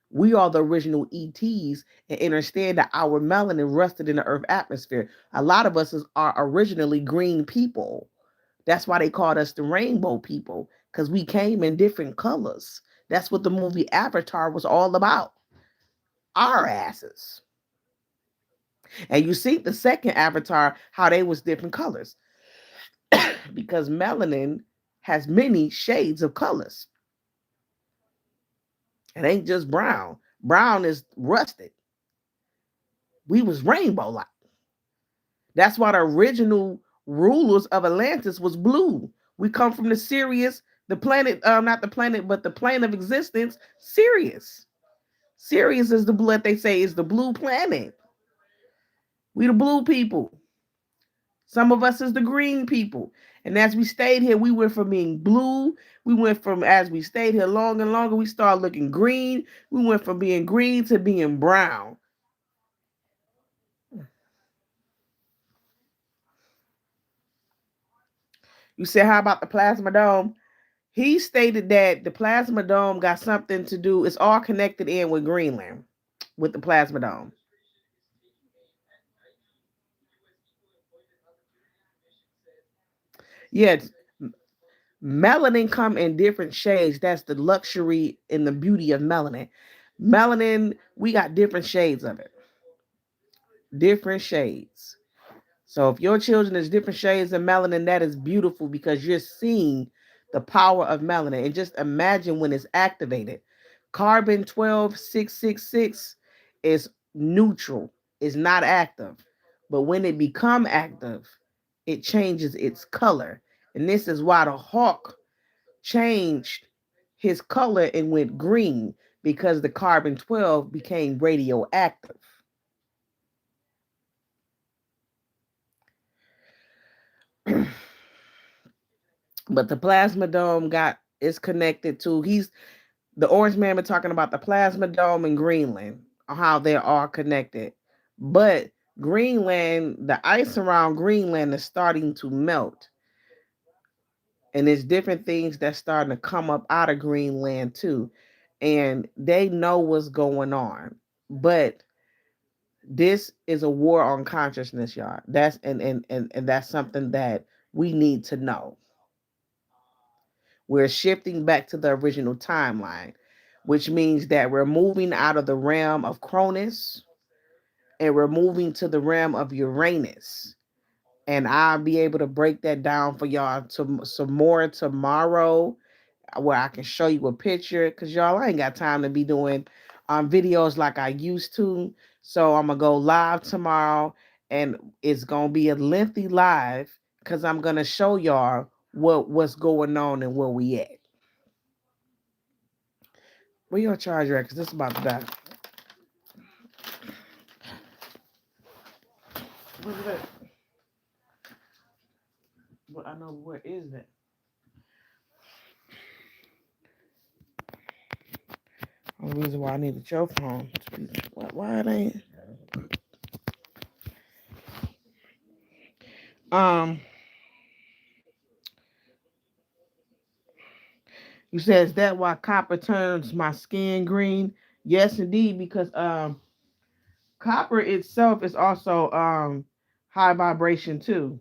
We are the original ETs and understand that our melanin rested in the earth atmosphere. A lot of us are originally green people. That's why they called us the rainbow people, because we came in different colors. That's what the movie Avatar was all about. Our asses. And you see the second Avatar, how they was different colors. Because melanin has many shades of colors. It ain't just brown. Brown is rusted. We was rainbow like. That's why the original rulers of Atlantis was blue. We come from the Sirius, the planet, not the planet, but the plane of existence, Sirius. Sirius is the blood they say is the blue planet. We the blue people. Some of us is the green people. And as we stayed here, we went from being blue. We went from, as we stayed here longer and longer, we started looking green. We went from being green to being brown. You said, how about the plasma dome? He stated that the plasma dome got something to do, it's all connected in with Greenland, with the plasma dome. Yeah, melanin come in different shades. That's the luxury and the beauty of melanin. Melanin, we got different shades of it. Different shades. So if your children is different shades of melanin, that is beautiful because you're seeing the power of melanin. And just imagine when it's activated. Carbon 12666 is neutral, is not active. But when it become active, it changes its color. And this is why the hawk changed his color and went green because the carbon 12 became radioactive. But the plasma dome got is connected to the orange man been talking about the plasma dome in Greenland, how they are connected. But Greenland, the ice around Greenland is starting to melt. And there's different things that's starting to come up out of Greenland too. And they know what's going on. But this is a war on consciousness, y'all. That's and that's something that we need to know. We're shifting back to the original timeline, which means that we're moving out of the realm of Cronus and we're moving to the realm of Uranus. And I'll be able to break that down for y'all some more tomorrow where I can show you a picture because y'all, I ain't got time to be doing videos like I used to. So I'm going to go live tomorrow and it's going to be a lengthy live because I'm going to show y'all what's going on and where we at. Where your charger at? Because this is about to die. Where's that? But I know where is that? The reason why I needed your phone to be why it ain't. Um, you said is that why copper turns my skin green? Yes, indeed, because copper itself is also high vibration too.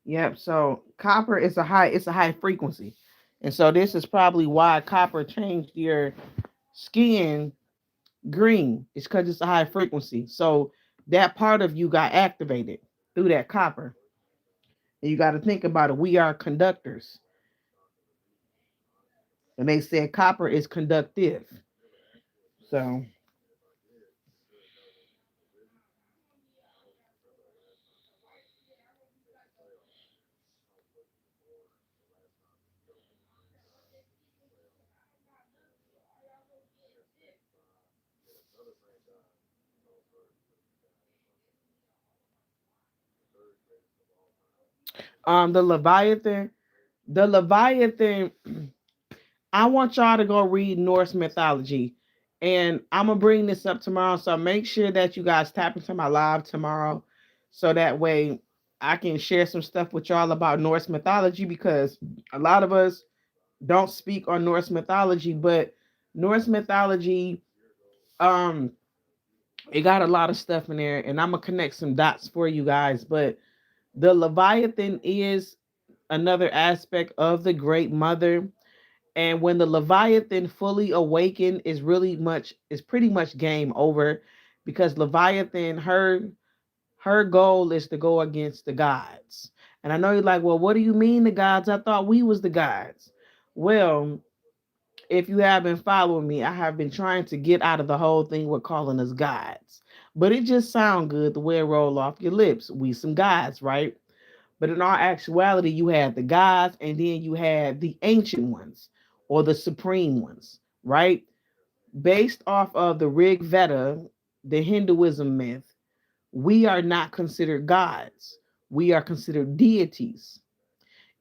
Yep. So copper is a high frequency, and so this is probably why copper changed your skin green. It's because it's a high frequency. So that part of you got activated through that copper. And you got to think about it. We are conductors, and they said copper is conductive. So the Leviathan, the Leviathan. I want y'all to go read Norse mythology. And I'm gonna bring this up tomorrow. So make sure that you guys tap into my live tomorrow. So that way I can share some stuff with y'all about Norse mythology because a lot of us don't speak on Norse mythology, but Norse mythology, um, it got a lot of stuff in there, and I'm gonna connect some dots for you guys. But the Leviathan is another aspect of the Great Mother. And when the Leviathan fully awakened is pretty much game over because Leviathan, her goal is to go against the gods. And I know you're like, well, what do you mean the gods? I thought we was the gods. Well, if you have been following me, I have been trying to get out of the whole thing with calling us gods. But it just sound good the way it roll off your lips. We some gods, right? But in all actuality, you had the gods and then you had the ancient ones or the supreme ones, right? Based off of the Rig Veda, the Hinduism myth, we are not considered gods. We are considered deities.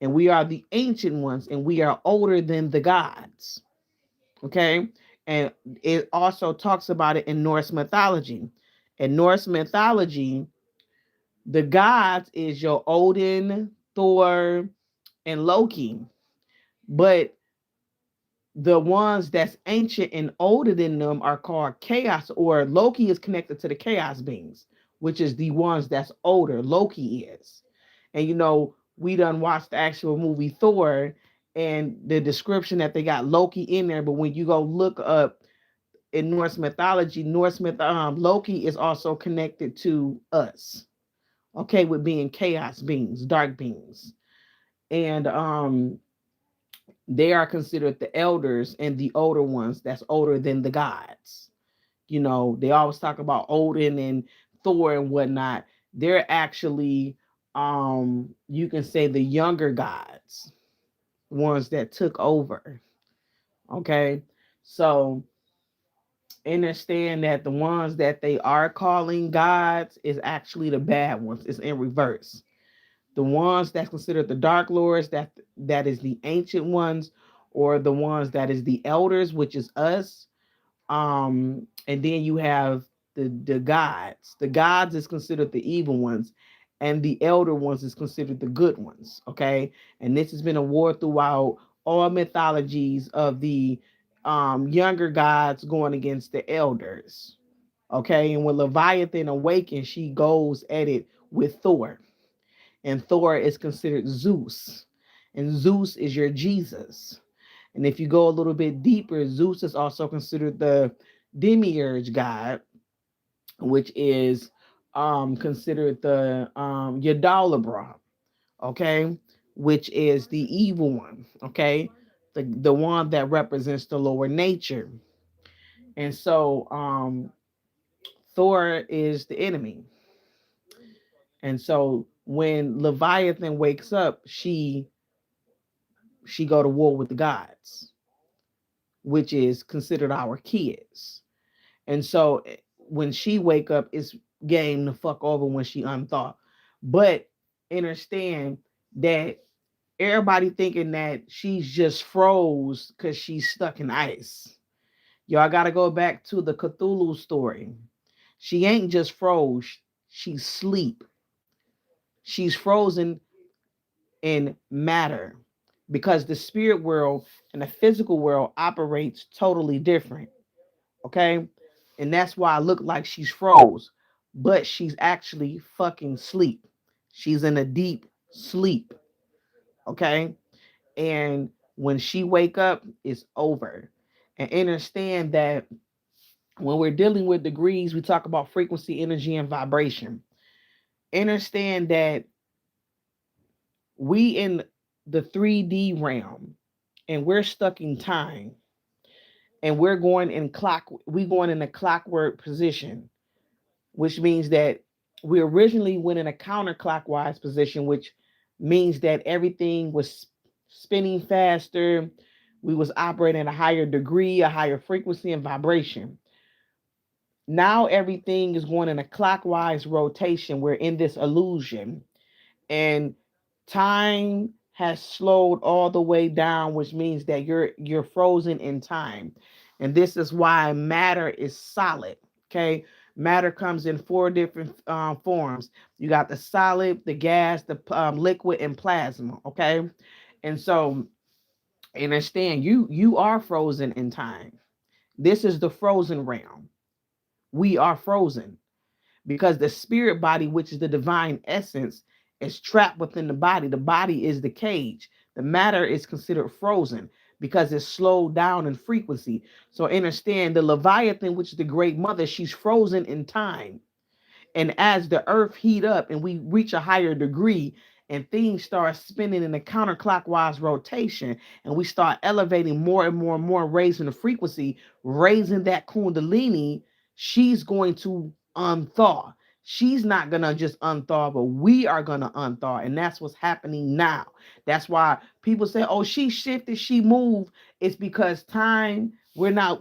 And we are the ancient ones and we are older than the gods. Okay? And it also talks about it in Norse mythology. In Norse mythology, the gods is your Odin, Thor, and Loki. But the ones that's ancient and older than them are called chaos, or Loki is connected to the chaos beings, which is the ones that's older. Loki is. And we done watched the actual movie Thor and the description that they got Loki in there, but when you go look up in Norse mythology, Loki is also connected to us. Okay, with being chaos beings, dark beings. And they are considered the elders and the older ones that's older than the gods. They always talk about Odin and Thor and whatnot. They're actually, you can say, the younger gods, ones that took over. Okay. So understand that the ones that they are calling gods is actually the bad ones. It's in reverse. The ones that's considered the dark lords, that is the ancient ones, or the ones that is the elders, which is us. And then you have the gods. The gods is considered the evil ones, and the elder ones is considered the good ones. Okay, and this has been a war throughout all mythologies of the younger gods going against the elders. Okay, and when Leviathan awakens, she goes at it with Thor, and Thor is considered Zeus, and Zeus is your Jesus. And if you go a little bit deeper, Zeus is also considered the demiurge god, which is considered the Yadalabra, okay, which is the evil one, okay, the one that represents the lower nature. And so Thor is the enemy. And so when Leviathan wakes up, she go to war with the gods, which is considered our kids. And so when she wake up, it's game the fuck over when she unthought. But understand that everybody thinking that she's just froze because she's stuck in ice. Y'all got to go back to the Cthulhu story. She ain't just froze, she's sleep. She's frozen in matter because the spirit world and the physical world operates totally different. Okay? And that's why I look like she's froze, but she's actually fucking sleep. She's in a deep sleep. Okay? And when she wake up, it's over. And understand that when we're dealing with degrees, we talk about frequency, energy, and vibration. Understand that we in the 3D realm and we're stuck in time and we going in a clockwork position, which means that we originally went in a counterclockwise position, which means that everything was spinning faster. We was operating at a higher degree, a higher frequency and vibration. Now everything is going in a clockwise rotation. We're in this illusion, and time has slowed all the way down, which means that you're frozen in time. And this is why matter is solid. Okay, matter comes in four different forms. You got the solid, the gas, the liquid, and plasma. Okay, and so understand you are frozen in time. This is the frozen realm. We are frozen because the spirit body, which is the divine essence, is trapped within the body. The body is the cage. The matter is considered frozen because it's slowed down in frequency. So understand the Leviathan, which is the great mother, she's frozen in time. And as the earth heat up and we reach a higher degree and things start spinning in a counterclockwise rotation and we start elevating more and more and more, raising the frequency, raising that kundalini, she's going to unthaw. She's not going to just unthaw, but we are going to unthaw. And that's what's happening now. That's why people say, oh, she shifted, she moved. It's because time, no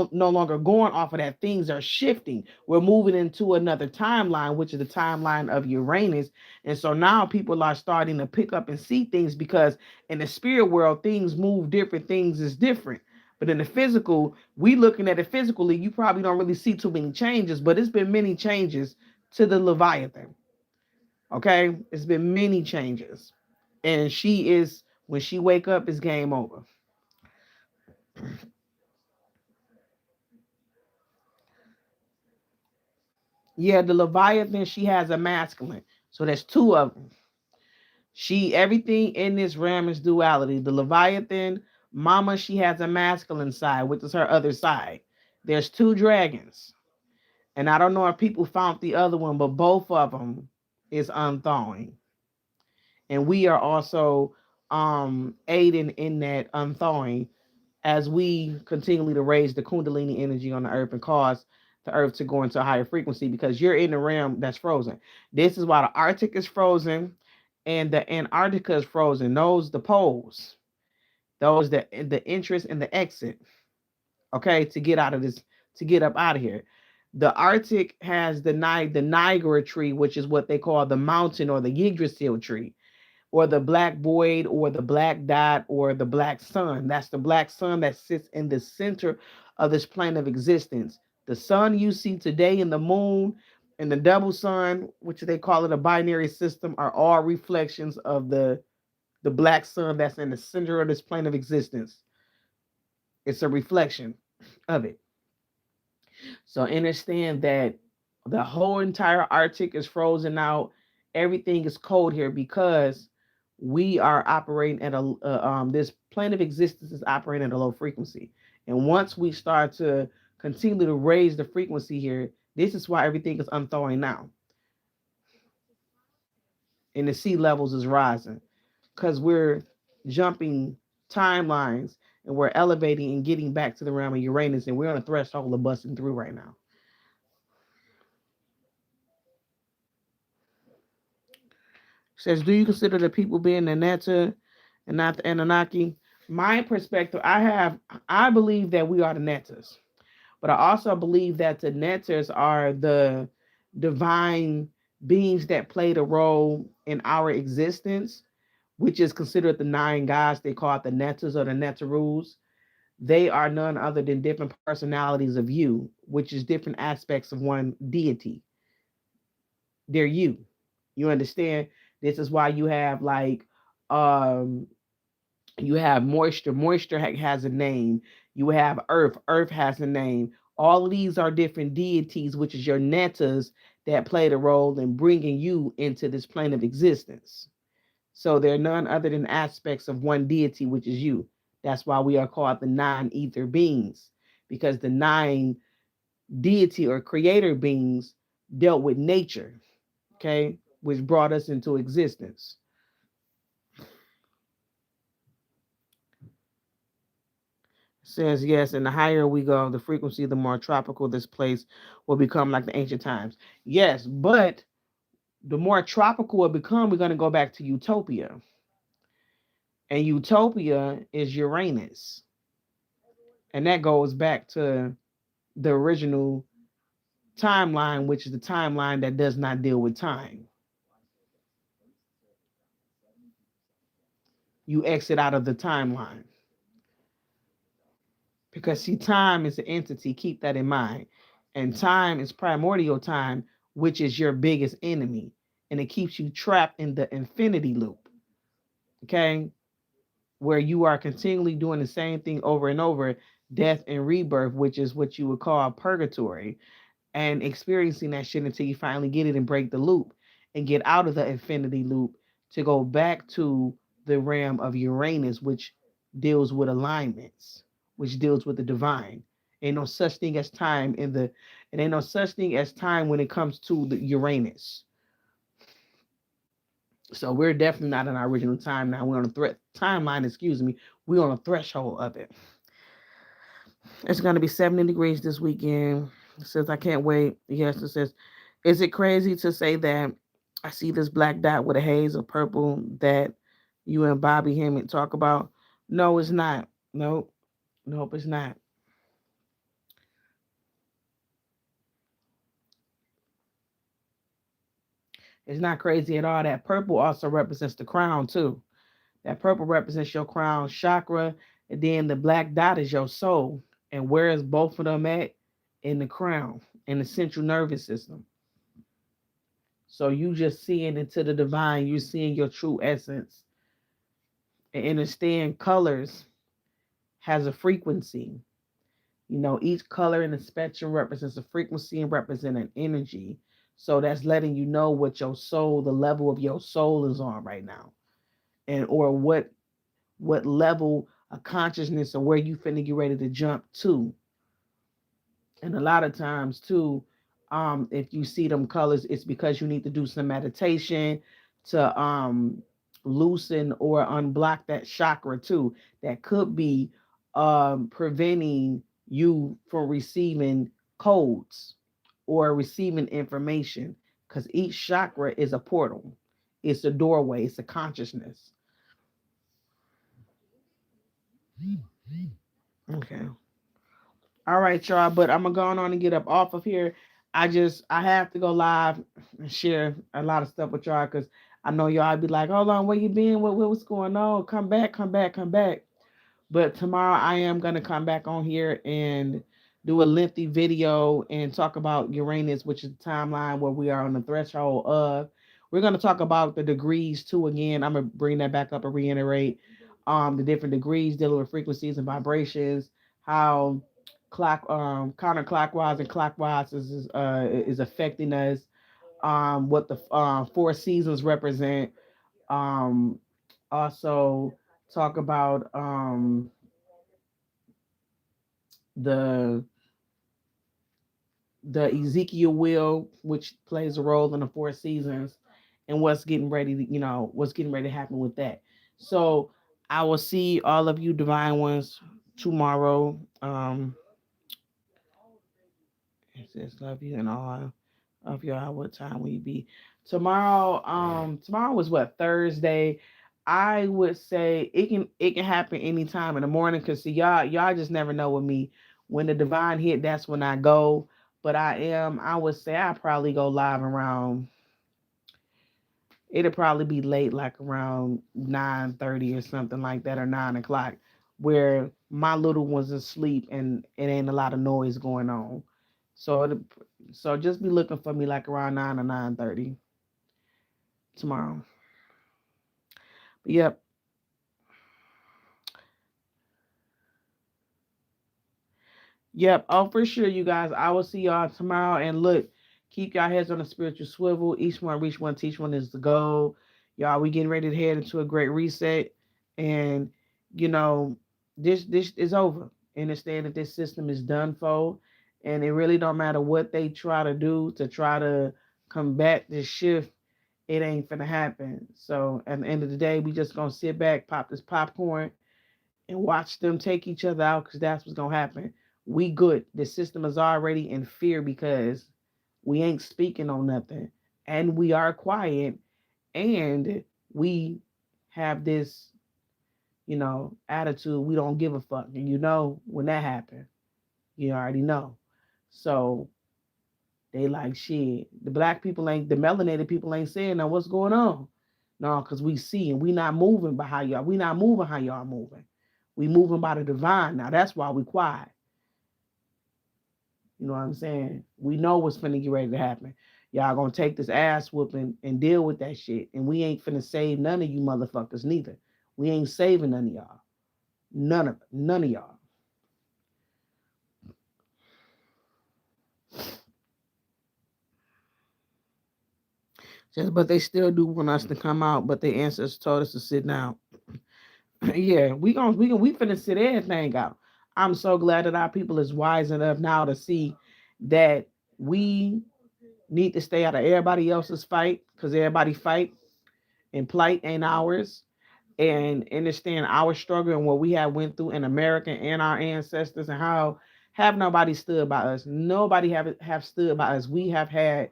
longer going off of that. Things are shifting. We're moving into another timeline, which is the timeline of Uranus. And so now people are starting to pick up and see things because in the spirit world, things move different, things is different. But in the physical, we looking at it physically, you probably don't really see too many changes, but it's been many changes to the Leviathan. Okay? It's been many changes. And she is, when she wake up, it's game over. Yeah, the Leviathan, she has a masculine. So there's two of them. She everything in this realm is duality. The Leviathan, mama, she has a masculine side, which is her other side. There's two dragons. And I don't know if people found the other one, but both of them is unthawing. And we are also aiding in that unthawing as we continually to raise the kundalini energy on the earth and cause the earth to go into a higher frequency because you're in the realm that's frozen. This is why the Arctic is frozen and the Antarctica is frozen. Those the poles, those the interest and the exit. Okay, to get out of this, to get up out of here. The Arctic has the Niagara tree, which is what they call the mountain or the Yggdrasil tree or the black void or the black dot or the black sun. That's the black sun that sits in the center of this plane of existence. The sun you see today and the moon and the double sun, which they call it a binary system, are all reflections of the black sun that's in the center of this plane of existence. It's a reflection of it. So understand that the whole entire Arctic is frozen out. Everything is cold here because we are operating at this plane of existence is operating at a low frequency. And once we start to continue to raise the frequency here, this is why everything is unthawing now. And the sea levels is rising because we're jumping timelines and we're elevating and getting back to the realm of Uranus, and we're on a threshold of busting through right now. Says, do you consider the people being the Netta and not the Anunnaki? My perspective, I believe that we are the Nettas, but I also believe that the Nettas are the divine beings that played a role in our existence, which is considered the nine gods. They call it the Nettas or the Netarus. They are none other than different personalities of you, which is different aspects of one deity. They're you. You understand? This is why you have like um you have moisture. Moisture has a name. You have earth. Earth has a name. All of these are different deities, which is your nettas that played a role in bringing you into this plane of existence. So they're none other than aspects of one deity, which is you. That's why we are called the nine ether beings, because the nine deity or creator beings dealt with nature, okay, which brought us into existence. Says yes, and the higher we go, the frequency, the more tropical this place will become like the ancient times. Yes, but the more tropical it become, we're going to go back to utopia. And utopia is Uranus. And that goes back to the original timeline, which is the timeline that does not deal with time. You exit out of the timeline. Because see, time is an entity, keep that in mind. And time is primordial time, which is your biggest enemy. And it keeps you trapped in the infinity loop. Okay? Where you are continually doing the same thing over and over, death and rebirth, which is what you would call purgatory, and experiencing that shit until you finally get it and break the loop and get out of the infinity loop to go back to the realm of Uranus, which deals with alignments, which deals with the divine. Ain't no such thing as time in the, it ain't no such thing as time when it comes to the Uranus. So we're definitely not in our original time now. We're on a timeline, excuse me. We're on a threshold of it. It's going to be 70 degrees this weekend. It says, I can't wait. Yes, it says, is it crazy to say that I see this black dot with a haze of purple that you and Bobby Hemmett talk about? No, it's not. Nope. Nope, it's not. It's not crazy at all. That purple also represents the crown, too. That purple represents your crown chakra. And then the black dot is your soul. And where is both of them at? In the crown, in the central nervous system. So you just seeing into the divine, you seeing your true essence. And understand colors has a frequency. You know, each color in the spectrum represents a frequency and represent an energy. So that's letting you know what your soul, the level of your soul is on right now. And or what level of consciousness or where you finna get ready to jump to. And a lot of times too, if you see them colors, it's because you need to do some meditation to loosen or unblock that chakra too. That could be preventing you from receiving codes or receiving information, because each chakra is a portal, it's a doorway, it's a consciousness. Okay. All right, y'all. But I'm gonna go on and get up off of here. I have to go live and share a lot of stuff with y'all because I know y'all be like, hold on, where you been? What's going on? Come back, come back, come back. But tomorrow I am gonna come back on here and do a lengthy video and talk about Uranus, which is the timeline where we are on the threshold of. We're gonna talk about the degrees too again. I'm gonna bring that back up and reiterate the different degrees dealing with frequencies and vibrations, how clock counterclockwise and clockwise is affecting us, what the four seasons represent, um also talk about the the Ezekiel wheel, which plays a role in the four seasons, and what's getting ready to, what's getting ready to happen with that. So I will see all of you divine ones tomorrow. It says love you and all. of y'all, what time will you be? Tomorrow, tomorrow was what, Thursday. I would say it can happen anytime in the morning because see y'all just never know with me. When the divine hit, that's when I go. But I would say I probably go live around, it'll probably be late, like around 9:30 or something like that, or 9 o'clock, where my little one's asleep and it ain't a lot of noise going on. So so just be looking for me like around 9 or 9:30 tomorrow. But yep. Yep. Oh, for sure, you guys. I will see y'all tomorrow. And look, keep y'all heads on a spiritual swivel. Each one, reach one, teach one is the goal. Y'all, we getting ready to head into a great reset. And, you know, this is over. Understand that this system is done for. And it really don't matter what they try to do to try to combat this shift. It ain't finna happen. So at the end of the day, we just gonna sit back, pop this popcorn, and watch them take each other out because that's what's gonna happen. We good. The system is already in fear because we ain't speaking on nothing, and we are quiet, and we have this, attitude. We don't give a fuck, and when that happened, you already know. So they like shit. The black people ain't, the melanated people ain't saying now what's going on. No, because we see and we not moving by how y'all. We not moving how y'all moving. We moving by the divine now. That's why we quiet. You know what I'm saying? We know what's finna get ready to happen. Y'all gonna take this ass whooping and deal with that shit. And we ain't finna save none of you motherfuckers neither. We ain't saving none of y'all. None of y'all. Just but they still do want us to come out, but their ancestors told us to sit down. Yeah, we finna sit everything out. I'm so glad that our people is wise enough now to see that we need to stay out of everybody else's fight because everybody fight and plight ain't ours. And understand our struggle and what we have went through in America and our ancestors and how have nobody stood by us. Nobody have stood by us. We have had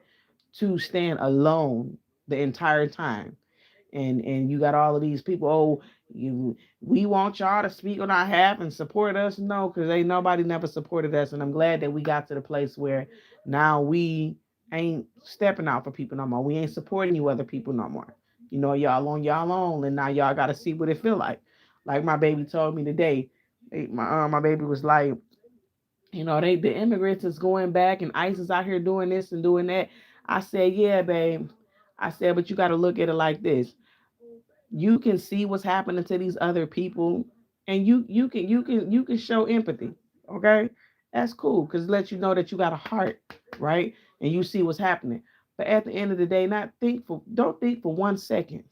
to stand alone the entire time. And you got all of these people, oh, we want y'all to speak on our behalf and support us. No, because ain't nobody never supported us. And I'm glad that we got to the place where now we ain't stepping out for people no more. We ain't supporting you other people no more. Y'all on, and now y'all got to see what it feel like. Like my baby told me today, my baby was like, the immigrants is going back and ICE is out here doing this and doing that. I said, yeah, babe. I said, but you got to look at it like this. You can see what's happening to these other people, and you can show empathy. Okay, that's cool because it lets you know that you got a heart, right? And you see what's happening. But at the end of the day, don't think for 1 second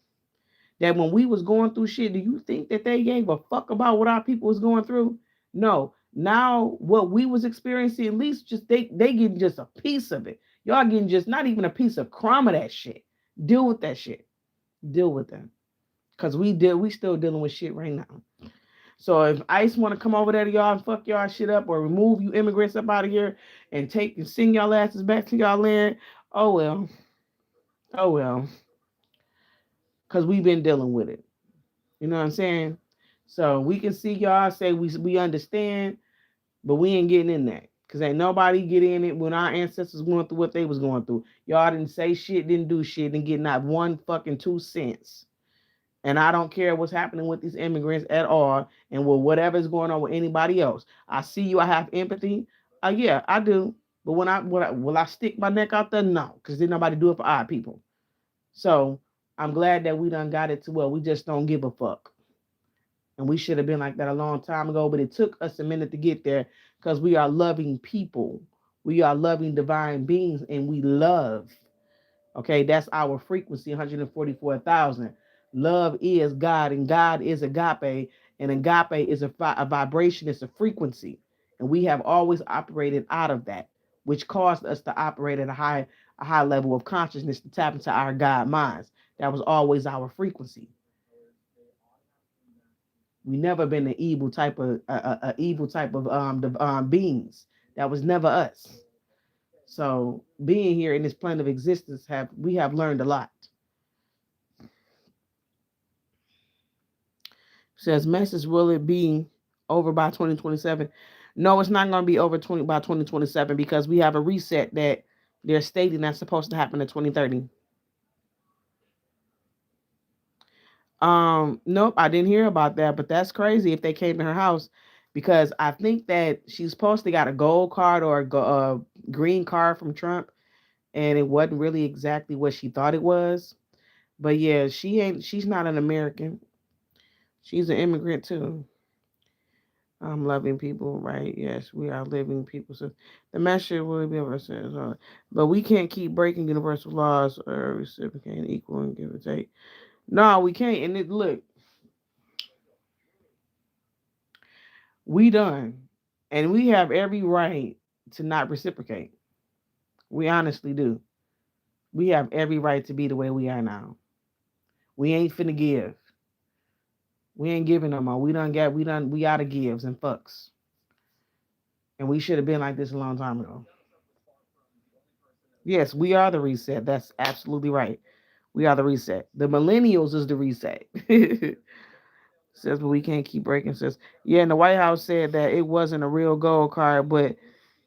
that when we was going through shit, do you think that they gave a fuck about what our people was going through? No. Now what we was experiencing, at least just they getting just a piece of it. Y'all getting just not even a piece of crumb of that shit. Deal with that shit. Deal with them. Cause we still dealing with shit right now. So if ICE want to come over there to y'all and fuck y'all shit up or remove you immigrants up out of here and take and send y'all asses back to y'all land, oh well, oh well, cause we've been dealing with it. You know what I'm saying? So we can see y'all say we understand, but we ain't getting in that. Cause ain't nobody get in it when our ancestors going through what they was going through. Y'all didn't say shit, didn't do shit, didn't get not one fucking 2 cents. And I don't care what's happening with these immigrants at all, and with whatever's going on with anybody else. I see you. I have empathy. Yeah, I do. But will I stick my neck out there? No, because didn't nobody do it for our people. So I'm glad that we done got it to where we just don't give a fuck. And we should have been like that a long time ago, but it took us a minute to get there because we are loving people. We are loving divine beings, and we love. Okay, that's our frequency, 144,000. Love is God, and God is agape, and agape is a vibration, it's a frequency. And we have always operated out of that, which caused us to operate at a high level of consciousness to tap into our God minds. That was always our frequency. We never been an evil type of evil type of beings. That was never us. So being here in this plane of existence, we have learned a lot. Says message, will it be over by 2027? No, it's not going to be over 20 by 2027 because we have a reset that they're stating that's supposed to happen in 2030. Nope, I didn't hear about that, but that's crazy if they came to her house because I think that she's supposed to got a gold card or a green card from Trump, and it wasn't really exactly what she thought it was. But yeah, she's not an American. She's an immigrant too. I'm loving people, right? Yes, we are living people. So the messenger will be able to say, but we can't keep breaking universal laws or reciprocating equal and give or take. No, we can't. And look, we done, and we have every right to not reciprocate. We honestly do. We have every right to be the way we are now. We ain't finna give. We ain't giving no more. We out of gives and fucks. And we should have been like this a long time ago. Yes, we are the reset. That's absolutely right. We are the reset. The millennials is the reset. Says, but we can't keep breaking. Says, yeah, and the White House said that it wasn't a real gold card, but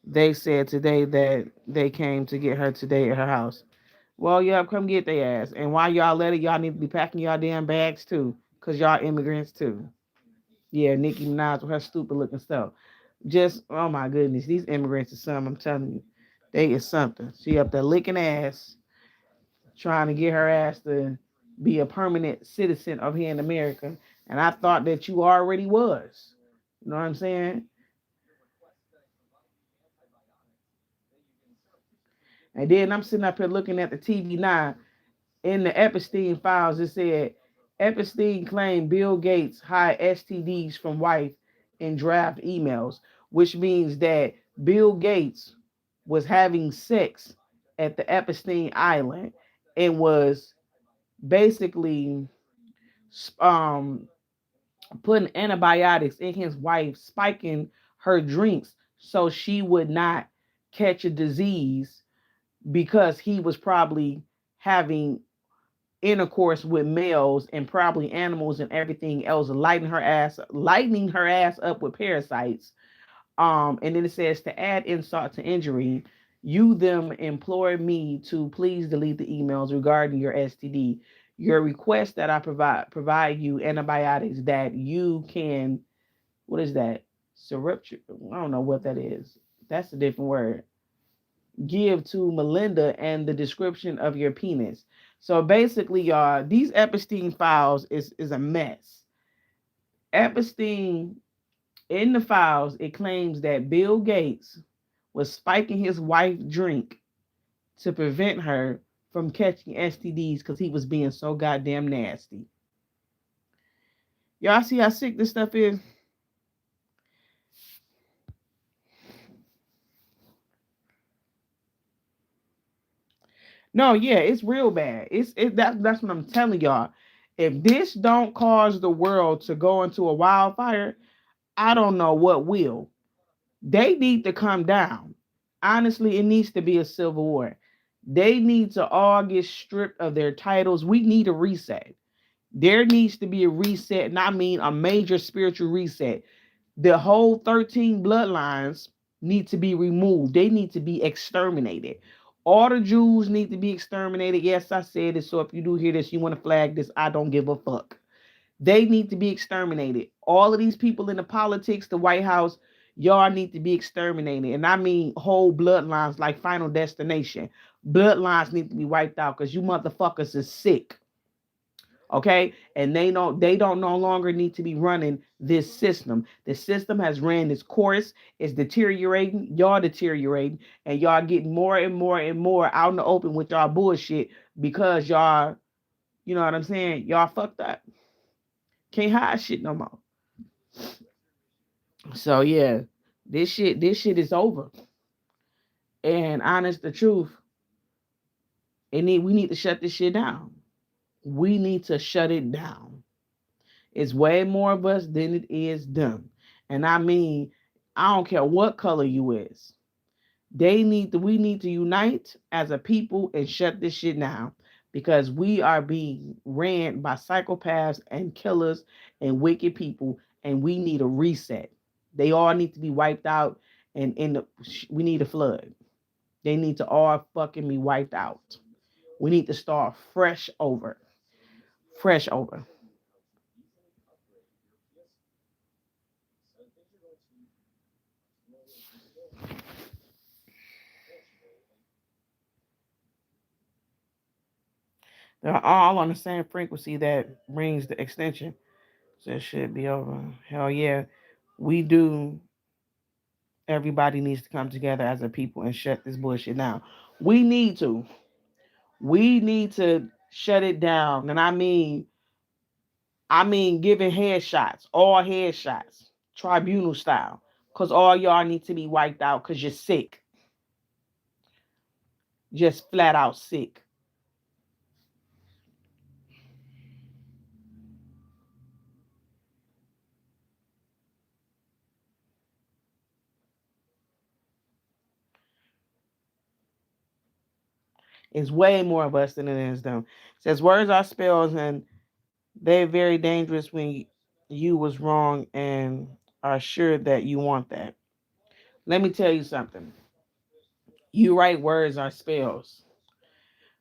they said today that they came to get her today at her house. Well, yeah, come get their ass. And while y'all let it, y'all need to be packing y'all damn bags too, cause y'all immigrants too. Yeah, Nicki Minaj with her stupid looking stuff. Just oh my goodness, these immigrants are something. I'm telling you, they is something. She up there licking ass, trying to get her ass to be a permanent citizen of here in America. And I thought that you already was. You know what I'm saying? And then I'm sitting up here looking at the TV now. In the Epstein files, it said Epstein claimed Bill Gates hid STDs from wife in draft emails, which means that Bill Gates was having sex at the Epstein Island and was basically um, putting antibiotics in his wife, spiking her drinks so she would not catch a disease because he was probably having intercourse with males and probably animals and everything else, lightening her ass up with parasites. And then it says to add insult to injury, you them implore me to please delete the emails regarding your STD. Your request that I provide you antibiotics that you can, what is that? Surreptite. I don't know what that is. That's a different word. Give to Melinda and the description of your penis. So basically, y'all, these Epstein files is a mess. Epstein in the files, it claims that Bill Gates was spiking his wife's drink to prevent her from catching STDs because he was being so goddamn nasty. Y'all see how sick this stuff is? No, yeah, it's real bad. That's what I'm telling y'all. If this don't cause the world to go into a wildfire, I don't know what will. They need to come down. Honestly, it needs to be a civil war. They need to all get stripped of their titles. We need a reset. There needs to be a reset, and I mean a major spiritual reset. The whole 13 bloodlines need to be removed. They need to be exterminated. All the Jews need to be exterminated. Yes, I said it. So if you do hear this, you want to flag this, I don't give a fuck. They need to be exterminated. All of these people in the politics, the White House, y'all need to be exterminated. And I mean whole bloodlines like Final Destination. Bloodlines need to be wiped out because you motherfuckers is sick. Okay, and they don't no longer need to be running this system. The system has ran its course. It's deteriorating. Y'all deteriorating, and y'all getting more and more and more out in the open with y'all bullshit because y'all, you know what I'm saying, y'all fucked up. Can't hide shit no more. So yeah, this shit is over. And honest the truth, we need to shut this shit down. We need to shut it down. It's way more of us than it is them. And I mean, I don't care what color you is. We need to unite as a people and shut this shit down because we are being ran by psychopaths and killers and wicked people, and we need a reset. They all need to be wiped out, and we need a flood. They need to all fucking be wiped out. We need to start fresh over. They're all on the same frequency that brings the extension. So it should be over. Hell yeah. We do. Everybody needs to come together as a people and shut this bullshit down. We need to. We need to shut it down. And I mean giving headshots, all headshots, tribunal style. Cause all y'all need to be wiped out because you're sick. Just flat out sick. It's way more of us than it is them. It says words are spells and they're very dangerous when you was wrong and are sure that you want that. Let me tell you something. You write words are spells,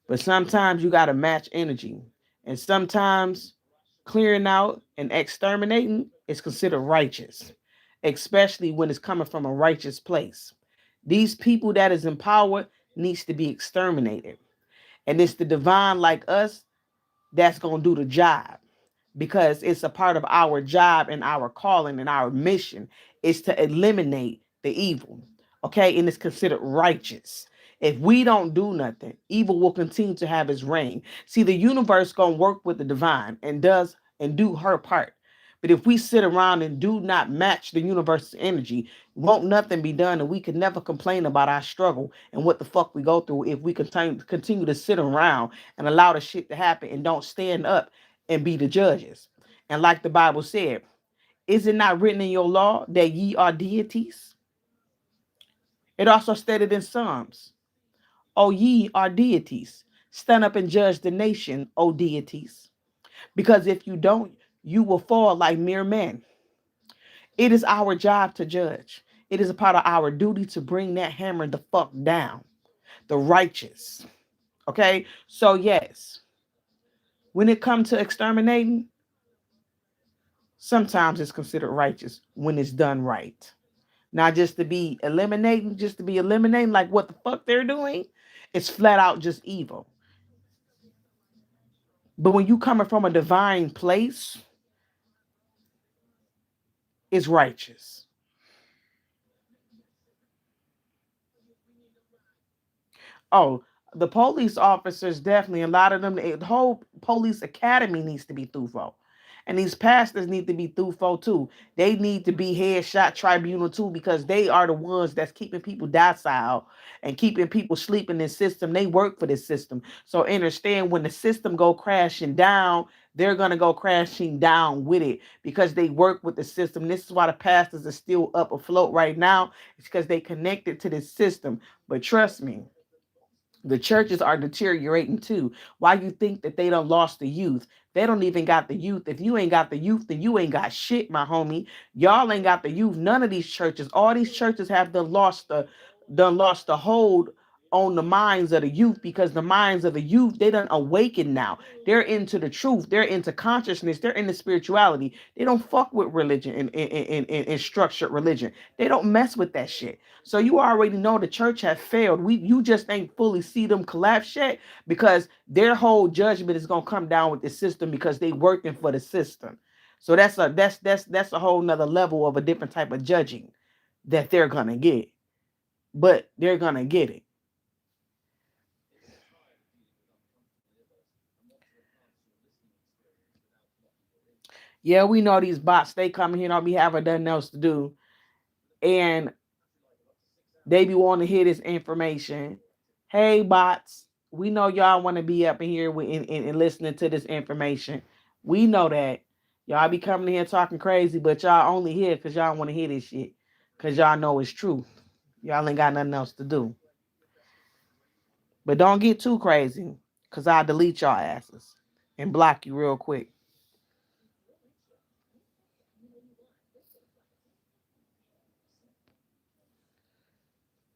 but sometimes you got to match energy. And sometimes clearing out and exterminating is considered righteous, especially when it's coming from a righteous place. These people that is empowered needs to be exterminated. And it's the divine like us that's going to do the job because it's a part of our job and our calling and our mission is to eliminate the evil. Okay, and it's considered righteous. If we don't do nothing, evil will continue to have its reign. See, the universe gonna work with the divine and does and do her part. But if we sit around and do not match the universe's energy, won't nothing be done, and we can never complain about our struggle and what the fuck we go through if we continue to sit around and allow the shit to happen and don't stand up and be the judges. And like the Bible said, is it not written in your law that ye are deities? It also stated in Psalms, O ye are deities. Stand up and judge the nation, O deities. Because if you don't, you will fall like mere men. It is our job to judge. It is a part of our duty to bring that hammer the fuck down. The righteous. Okay? So yes, when it comes to exterminating, sometimes it's considered righteous when it's done right. Not just to be eliminating like what the fuck they're doing. It's flat out just evil. But when you coming from a divine place, it's righteous. Oh, the police officers definitely, a lot of them, the whole police academy needs to be through. And these pastors need to be through too. They need to be headshot tribunal too because they are the ones that's keeping people docile and keeping people sleeping in this system. They work for this system. So understand when the system go crashing down, they're gonna go crashing down with it because they work with the system. This is why the pastors are still up afloat right now. It's because they connected to this system. But trust me, the churches are deteriorating too. Why you think that they don't lost the youth? They don't even got the youth. If you ain't got the youth, then you ain't got shit, my homie. Y'all ain't got the youth. None of these churches. All these churches have done lost the hold on the minds of the youth because the minds of the youth they done awaken now. They're into the truth. They're into consciousness. They're into spirituality. They don't fuck with religion and structured religion. They don't mess with that shit. So you already know the church has failed. You just ain't fully see them collapse yet because their whole judgment is gonna come down with the system because they working for the system. So that's a whole nother level of a different type of judging that they're gonna get. But they're gonna get it. Yeah, we know these bots, they come here don't be having nothing else to do. And they be wanting to hear this information. Hey, bots, we know y'all want to be up in here and listening to this information. We know that. Y'all be coming here talking crazy, but y'all only here because y'all want to hear this shit. Because y'all know it's true. Y'all ain't got nothing else to do. But don't get too crazy, cause I'll delete y'all asses and block you real quick.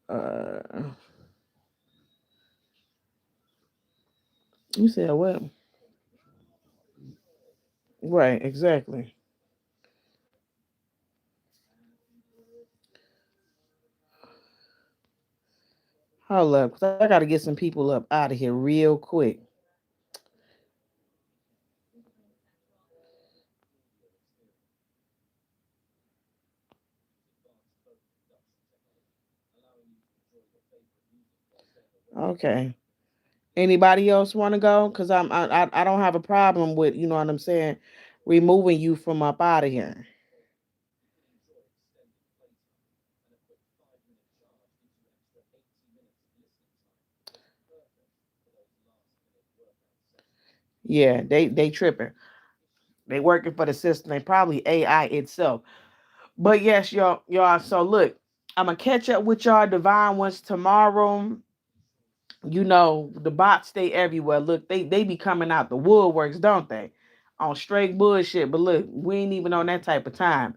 Uh, you said what? Right, exactly. Hold up, cause I gotta get some people up out of here real quick. Okay. Anybody else want to go? Cause I don't have a problem with, you know what I'm saying, removing you from up out of here. Yeah, they tripping. They working for the system. They probably AI itself. But yes, y'all. So look, I'm gonna catch up with y'all divine ones tomorrow. You know, the bots stay everywhere. Look, they be coming out the woodworks, don't they? On straight bullshit. But look, we ain't even on that type of time.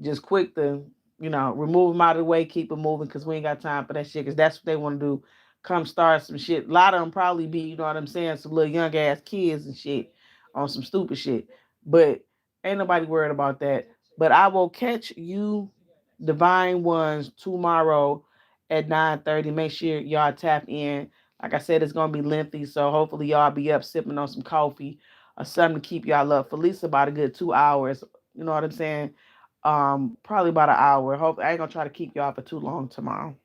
Just quick to, remove them out of the way, keep them moving, because we ain't got time for that shit. Because that's what they want to do. Come start some shit. A lot of them probably be, you know what I'm saying, some little young ass kids and shit on some stupid shit. But ain't nobody worried about that. But I will catch you, divine ones, tomorrow at 9:30. Make sure y'all tap in. Like I said, it's gonna be lengthy, so hopefully y'all be up sipping on some coffee or something to keep y'all up for at least about a good 2 hours. You know what I'm saying? Probably about an hour. Hope I ain't gonna try to keep y'all for too long tomorrow.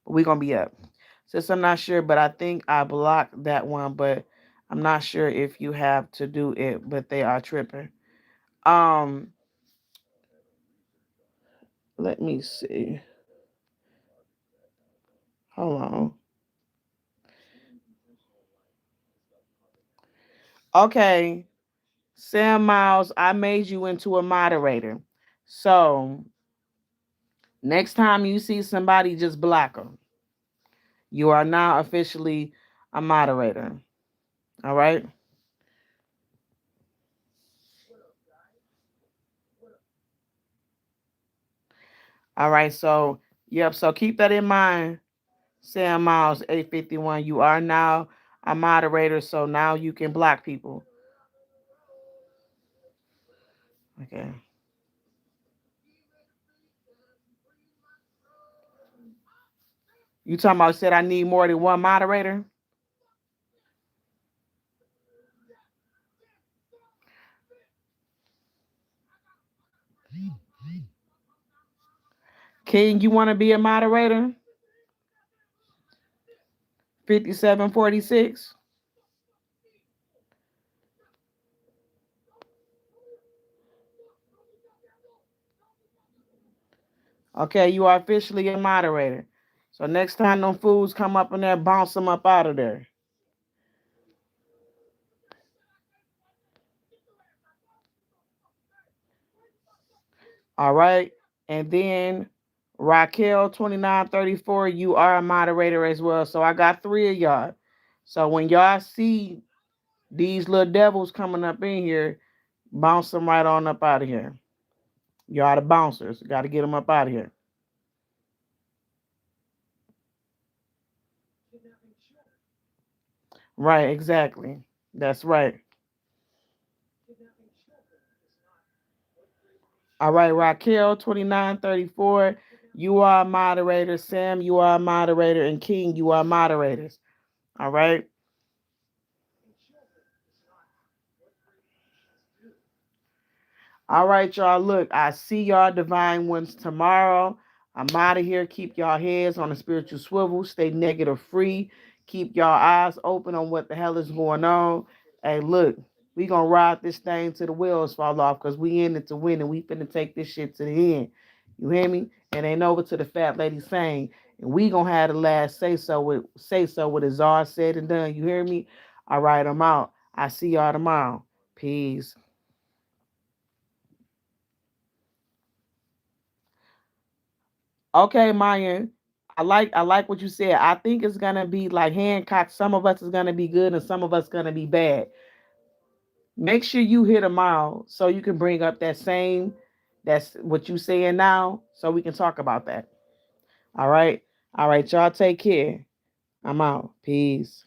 But we gonna be up. Since I'm not sure, but I think I blocked that one, but I'm not sure if you have to do it, but they are tripping. Um, let me see. Hold on. Okay. Sam Miles, I made you into a moderator. So next time you see somebody, just block them. You are now officially a moderator. All right. All right. So, yep. So keep that in mind, Sam Miles, 851. You are now a moderator. So now you can block people. Okay. You talking about said I need more than one moderator? King, you want to be a moderator? 5746. Okay, you are officially a moderator. So next time them fools come up in there, bounce them up out of there. All right. And then Raquel 2934, you are a moderator as well. So I got three of y'all. So when y'all see these little devils coming up in here, bounce them right on up out of here. Y'all the bouncers. Got to get them up out of here. Right, exactly. That's right. All right, Raquel 2934, you are a moderator. Sam, you are a moderator. And King, you are moderators. All right. All right, y'all. Look, I see y'all divine ones tomorrow. I'm out of here. Keep y'all heads on a spiritual swivel. Stay negative free. Keep y'all eyes open on what the hell is going on. Hey, look, we gonna ride this thing till the wheels fall off because we in it to win and we finna take this shit to the end. You hear me? And ain't over to the fat lady saying, and we gonna have the last say so with it's all said and done. You hear me? All right, I'm out. I see y'all tomorrow. Peace. Okay, Maya. I like what you said. I think it's gonna be like Hancock. Some of us is gonna be good and some of us gonna be bad. Make sure you here tomorrow so you can bring up that same, that's what you saying now, so we can talk about that. All right. All right, y'all take care. I'm out. Peace.